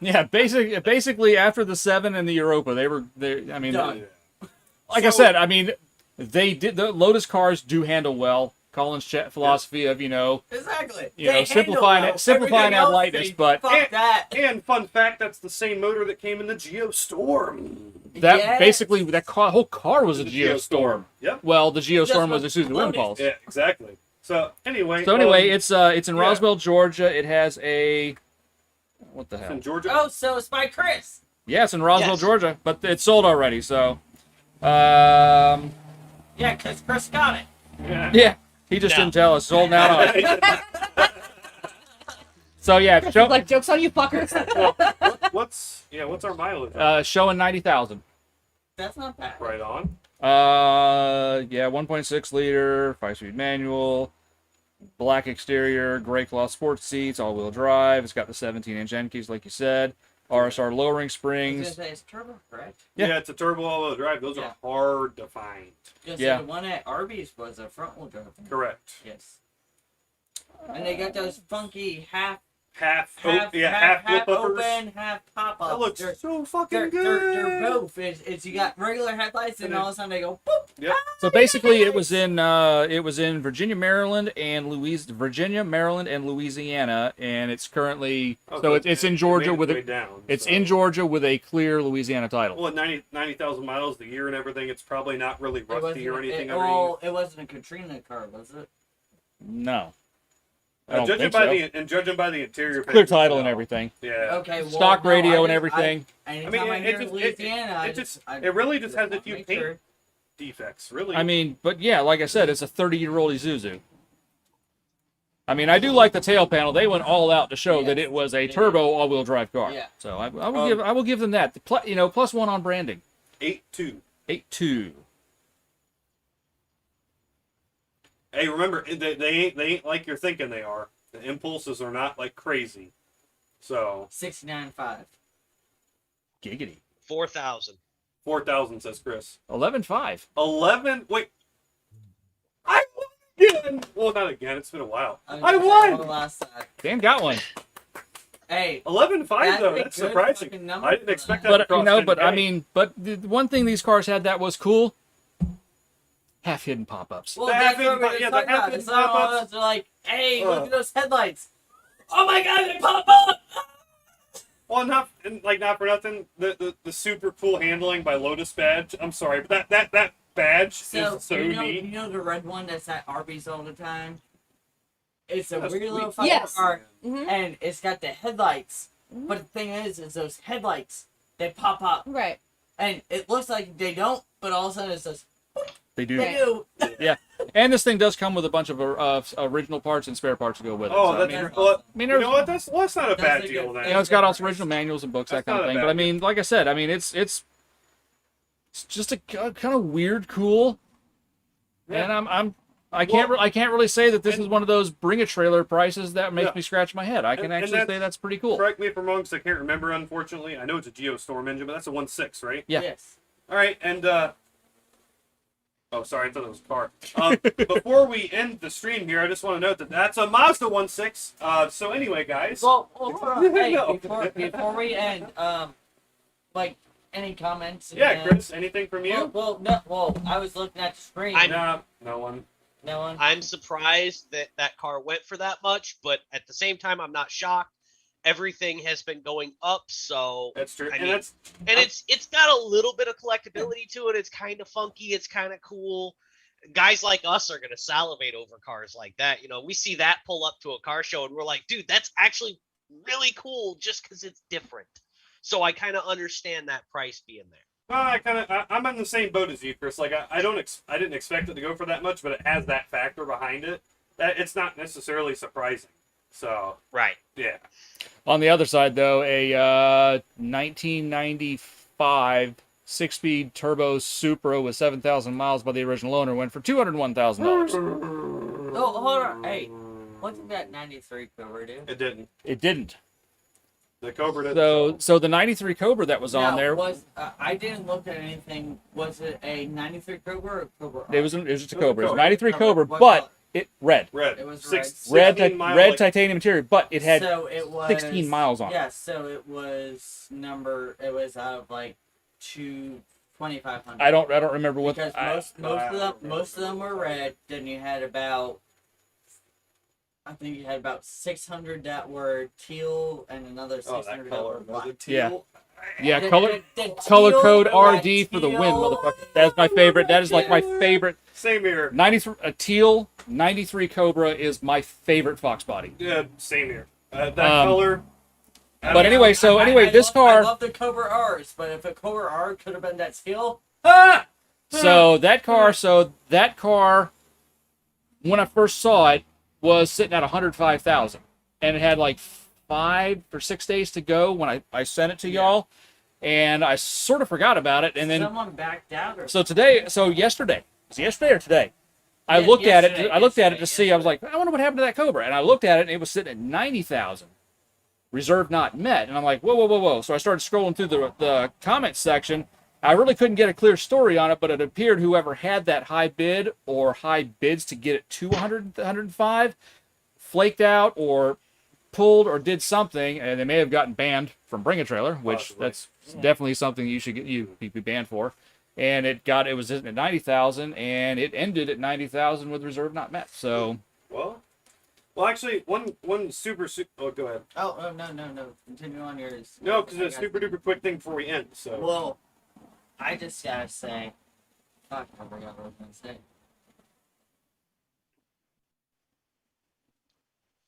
Yeah, basically after the 7 and the Europa, I mean, Done. like I So- said, I mean, the Lotus cars do handle well. Colin's philosophy of, Exactly. You know, They simplifying handle it- simplifying everything that else, lightness, they but- fuck that. And fun fact, that's the same motor that came in the Geostorm. that Yes. basically, whole car was a The Geostorm. Yep. Well, the Geostorm Just was a Isuzu Lotus. Impulse. Yeah, exactly. So anyway. So anyway, it's in yeah. Roswell, Georgia. It has a what the it's hell? in Georgia. Oh, so it's by Chris. Yeah, it's in Roswell, Yes. Georgia, but it's sold already. So, Yeah, because Chris got it. Yeah. yeah, he just No. didn't tell us. Sold now. So yeah, Like, joke's on you, fuckers. what's our mileage? showing 90,000. That's not bad. Right on. Yeah, 1.6 liter, 5-speed manual, black exterior, gray cloth sports seats, all-wheel drive. It's got the 17-inch end keys, like you said. RSR lowering I was springs. gonna say it's turbo, correct? Yeah. Yeah, it's a turbo all-wheel drive. Those Yeah. are hard to find. Just Yeah. the one at Arby's was a front wheel drive. Correct. Yes. And they got those funky half Half flip uppers. open, half pop up. That looks so fucking good. They're both. It's you got regular headlights and all of a sudden they go boop. So basically, it was in Virginia, Maryland, and Louisiana, and it's currently it's in Georgia with in Georgia with a clear Louisiana title. Well, at 90,000 miles a year and everything, it's probably not really rusty or anything. It wasn't a Katrina car, was it? No, I don't judging think by so. judging by the interior, Clear pictures, title and no. everything. Yeah. Okay, well, Stock no, radio I and just- everything. Anytime I, it hear just- Louisiana, it really just has a wanna few make paint sure. defects. Really. I mean, but yeah, like I said, it's a 30-year-old Isuzu. I mean, I do like the tail panel. They went all out to show that Yes, it was a they did. turbo all-wheel drive car. Yeah. So I will give them that. Plus one on branding. 8.2. 8.2. Hey, remember they ain't like you're thinking they are. The impulses are not like crazy. So 69.5. Giggity. 4,000. 4,000 says Chris. 11.5. 11. Wait. I won again. Well, not again. It's been a while. I Well, won. last time. Dan got one. Hey, 11.5 That's though. a That's good surprising. fucking number I didn't for expect that. that. to But cross I 10K. mean, but the one thing these cars had that was cool. Half hidden pop-ups. well, The that's half-hidden what we're pop- yeah, the talking about. half-hidden It's all pop-ups. they're like, hey, look Ugh. at those headlights. Oh my god, they pop up! Well, not for nothing. The super cool handling by Lotus badge. I'm sorry, but that badge So, is so you neat. know the red one that's at Arby's all the time? It's a That's weird little sweet. fucking Yes. car, Mhm. and it's got the headlights. Mhm. But the thing is those headlights, they pop up. Right. And it looks like they don't, but all of a sudden it says, They do. they do. And this thing does come with a bunch of original parts and spare parts to go with it. Oh, So, that's I mean, That's well, awesome. I mean, you there's, know what? That's not a That's bad a deal. good- Then. you know, it's got all original manuals and books, That's that kind of not a thing. bad But I mean, like I said, I mean, it's just a kind of weird, cool. Yeah. And I can't really say that this and- is one of those bring a trailer prices that makes Yeah. me scratch my head. I can And actually that's- say that's pretty cool. Correct me if I'm wrong, because I can't remember. Unfortunately, I know it's a Geostorm engine, but that's a 1.6, right? Yeah. Yes. All right, and oh, sorry, I thought it was a car. Before we end the stream here, I just want to note that that's a Mazda 1.6. So anyway, guys. Well, hold on. Hey, No. before we end, like, any comments? Yeah, And- Chris, anything from you? Well, I was looking at the screen. No one. No one. I'm surprised that that car went for that much, but at the same time, I'm not shocked. Everything has been going up, so That's true. I And mean- that's and it's got a little bit of collectability to it. It's kind of funky. It's kind of cool. Guys like us are gonna salivate over cars like that. You know, we see that pull up to a car show, and we're like, dude, that's actually really cool, just because it's different. So I kind of understand that price being there. I'm in the same boat as you, Chris. Like I didn't expect it to go for that much, but it has that factor behind it that it's not necessarily surprising. So Right. yeah. On the other side, though, a 1995 six-speed turbo Supra with 7,000 miles by the original owner went for $201,000. Oh, hold on. Hey, what did that 93 Cobra do? It didn't. It didn't. The Cobra didn't. So the 93 Cobra that was on Now, there, I didn't look at anything. Was it a 93 Cobra or Cobra? it was just a It was a Cobra. It was a Cobra. 93 Cobra, What but color? it red. red. It was Six, red. 16 mile, Red like- titanium interior, but it had so it was 16 miles on it. Yeah, so it was out of like 2,500. I don't remember what. Because most of them were red. Then you had about, I think you had about 600 that were teal and another Oh, 600 that that color. were black. Was it Yeah. teal? Yeah, The- color the color teal, code the RD for the win, teal. motherfucker. That's my favorite. That is like my favorite. Same here. 93 a teal 93 Cobra is my favorite Fox body. Yeah, same here. That Um, color. But anyway, so anyway, this I car. love the Cobra R's, but if a Cobra R could have been that teal, Ah! So that car, when I first saw it, was sitting at 105,000, and it had like 5 or 6 days to go when I sent it to y'all, and I sort of forgot about it, and then someone backed out or yesterday, was it yesterday or today? I Yeah, looked at it. yesterday, I looked at it to yesterday, see. I was like, I wonder what happened to that Cobra, and I looked at it, and it was sitting at 90,000. Reserve not met, and I'm like, whoa. So I started scrolling through the comment section. I really couldn't get a clear story on it, but it appeared whoever had that high bid or high bids to get it to 100, 105 flaked out or pulled or did something, and they may have gotten banned from Bring a Trailer, which Possibly. that's definitely something you should be banned for. And it was at 90,000, and it ended at 90,000 with reserve not met. So Well, actually, one super. Oh, go ahead. Oh, no. Continue on yours. No, because I it's a got- super duper quick thing before we end. So. Well, I just gotta say, fuck, I forgot what I was gonna say.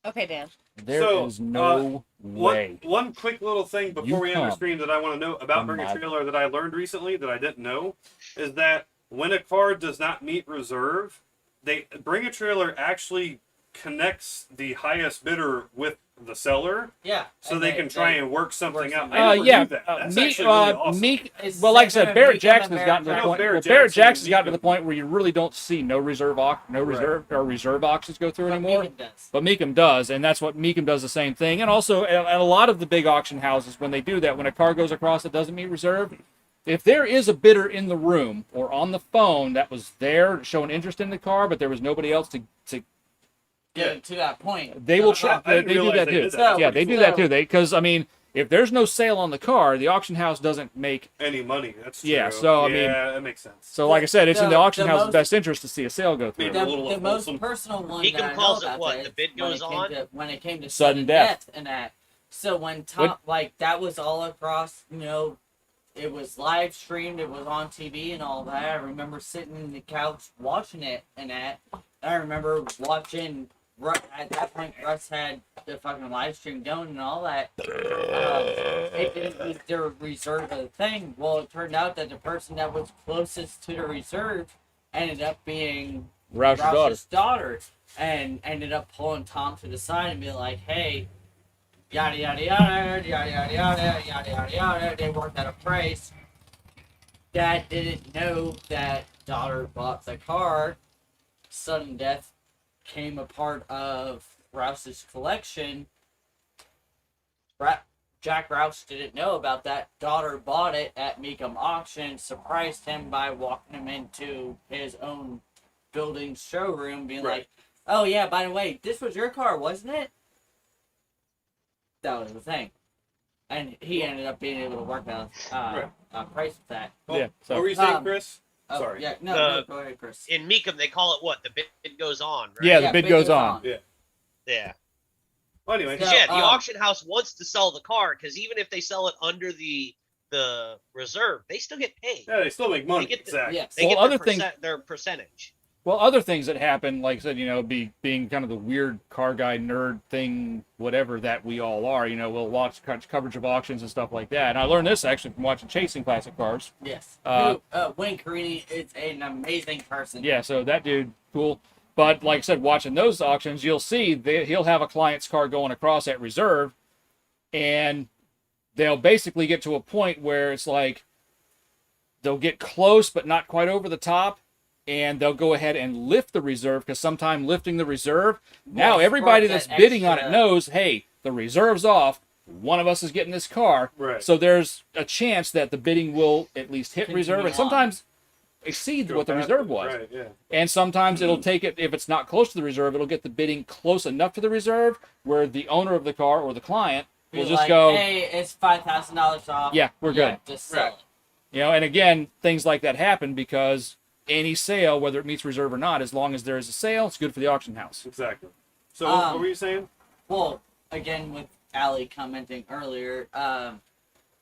Okay, Dan. There is So, no way. One quick little thing before You we end the come stream that I want to know about from Bring a that. Trailer that I learned recently that I didn't know is that when a car does not meet reserve, they Bring a Trailer actually connects the highest bidder with the seller, Yeah. so they can try and work something out. something I never Yeah, knew that. That's actually really awesome. It's well, like I the same said, with Barrett Meekum Jackson and has gotten to the Barrett point. Barrett Well, Barrett Jackson Jackson's gotten to and the point where you really don't see no reserve auctions go through But anymore. Meekum does. But Meekum does, and that's what Meekum does the same thing. And also, and a lot of the big auction houses, when they do that, when a car goes across that doesn't meet reserve, if there is a bidder in the room or on the phone that was there showing interest in the car, but there was nobody else to Getting to that point. they will So, try. I didn't They do realize that they too. did that. That's Yeah, pretty they do cool. that too. Because I mean, if there's no sale on the car, the auction house doesn't make. Any money. That's true. Yeah, so, I mean- yeah, that makes sense. So, like I said, it's in the The- auction the house's most- best interest to see a sale go through. Maybe. The, A little the most wholesome. personal one Meekum that I know calls it about what? that The bid when goes it came on? when it came to Sudden death. and that. So when Tom, like that was all across, it was live streamed, it was on TV and all that. I remember sitting in the couch watching it and that. I remember watching. At that point, Russ had the fucking live stream going and all that. It didn't meet their reserve of the thing. Well, it turned out that the person that was closest to the reserve ended up being Roush's daughter. Roush's daughter, and ended up pulling Tom to the side and being like, "Hey, yada yada yada yada yada yada yada yada yada." They worked at a price. Dad didn't know that daughter bought the car. Sudden death came a part of Roush's collection. Jack Roush didn't know about that. Daughter bought it at Meekum Auction, surprised him by walking him into his own building showroom, being Right. like, "Oh yeah, by the way, this was your car, wasn't it?" That was the thing, and he ended up being able to work out a price with that. Oh, Yeah, so- what were you saying, Um, Chris? Oh, Sorry. yeah, no, The- go ahead, Chris. In Meekum, they call it what? The bid goes on, right? Yeah, the bid goes on. Yeah. Well, anyway. So- Yeah, the um, auction house wants to sell the car because even if they sell it under the reserve, they still get paid. Yeah, they still make money. They get the- Exactly. Yes. They Well, get other their, things- their percentage. Well, other things that happen, like I said, being kind of the weird car guy nerd thing, whatever that we all are, we'll watch coverage of auctions and stuff like that. And I learned this actually from watching Chasing Classic Cars. Yes. Uh, Wayne Carini is an amazing person. Yeah, so that dude, cool. But like I said, watching those auctions, you'll see he'll have a client's car going across at reserve, and they'll basically get to a point where it's like they'll get close but not quite over the top, and they'll go ahead and lift the reserve because sometime lifting the reserve, now Well, everybody that that's bidding on it extra- knows, hey, the reserve's off. One of us is getting this car. Right. So there's a chance that the bidding will at least hit Continue reserve and on. sometimes exceed Go what the past reserve it. was. Right, yeah. And sometimes it'll take it, if it's not close to the reserve, it'll get the bidding close enough to the reserve where the owner of the car or the client Be will just like, go, "Hey, it's $5,000 off." yeah, we're good. Just sell Right. it. And again, things like that happen because any sale, whether it meets reserve or not, as long as there is a sale, it's good for the auction house. Exactly. So, Um, what were you saying? Well, again, with Allie commenting earlier,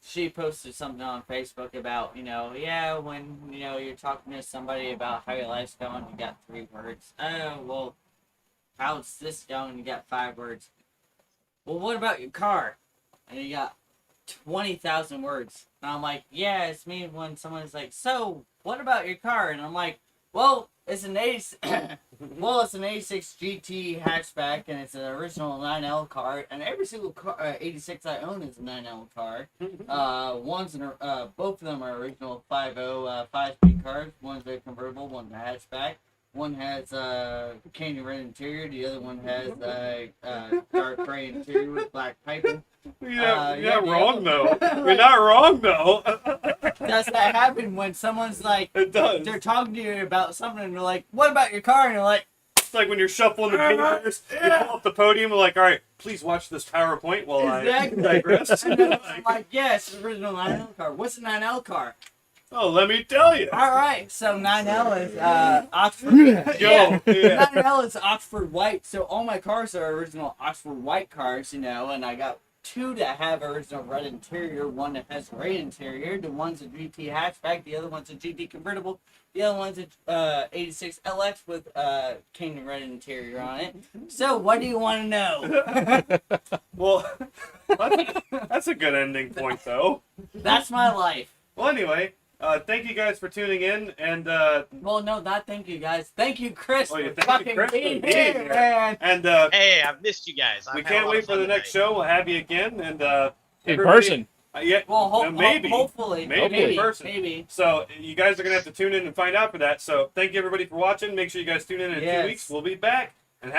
she posted something on Facebook about, yeah, when, you're talking to somebody about how your life's going, you got 3 words. Oh, well, how's this going? You got 5 words. Well, what about your car? And you got 20,000 words. And I'm like, yeah, it's me when someone's like, so, what about your car? And I'm like, well, it's an 86 GT hatchback, and it's an original 9L car, and every single car, 86 I own is a 9L car. Both of them are original 5.0 5-speed cars. One's a convertible, one's a hatchback. One has candy red interior, the other one has dark gray interior with black piping. You're yeah, not yeah. wrong, though. You're not wrong, though. Does that happen when someone's like, It does. they're talking to you about something, and they're like, what about your car? And you're like, It's like when you're shuffling the papers, you pull up the podium and like, all right, please watch this PowerPoint while Exactly. I digress. and then I'm like, yeah, it's the original 9L car. What's a 9L car? Oh, let me tell you. All right, so 9L is Oxford. Yo, yeah. 9L is Oxford White, so all my cars are original Oxford White cars, and I got two that have original red interior, one that has gray interior. The one's a GT hatchback, the other one's a GT convertible, the other one's a 86 LX with Canyon red interior on it. So, what do you want to know? Well, that's a good ending point, though. That's my life. Well, anyway, thank you guys for tuning in, and Well, no, not thank you guys. Thank you, Chris, Oh, yeah, for thank you, fucking Chris, for being being here, here. man. and Hey, I've missed you guys. we I've had a can't lot wait of for fun the next tonight. show. We'll have you again, and In everybody- person. Yeah, Well, maybe. hopefully, Maybe in person. maybe. So you guys are gonna have to tune in and find out for that. So thank you everybody for watching. Make sure you guys tune in 2 Yes. weeks. We'll be back.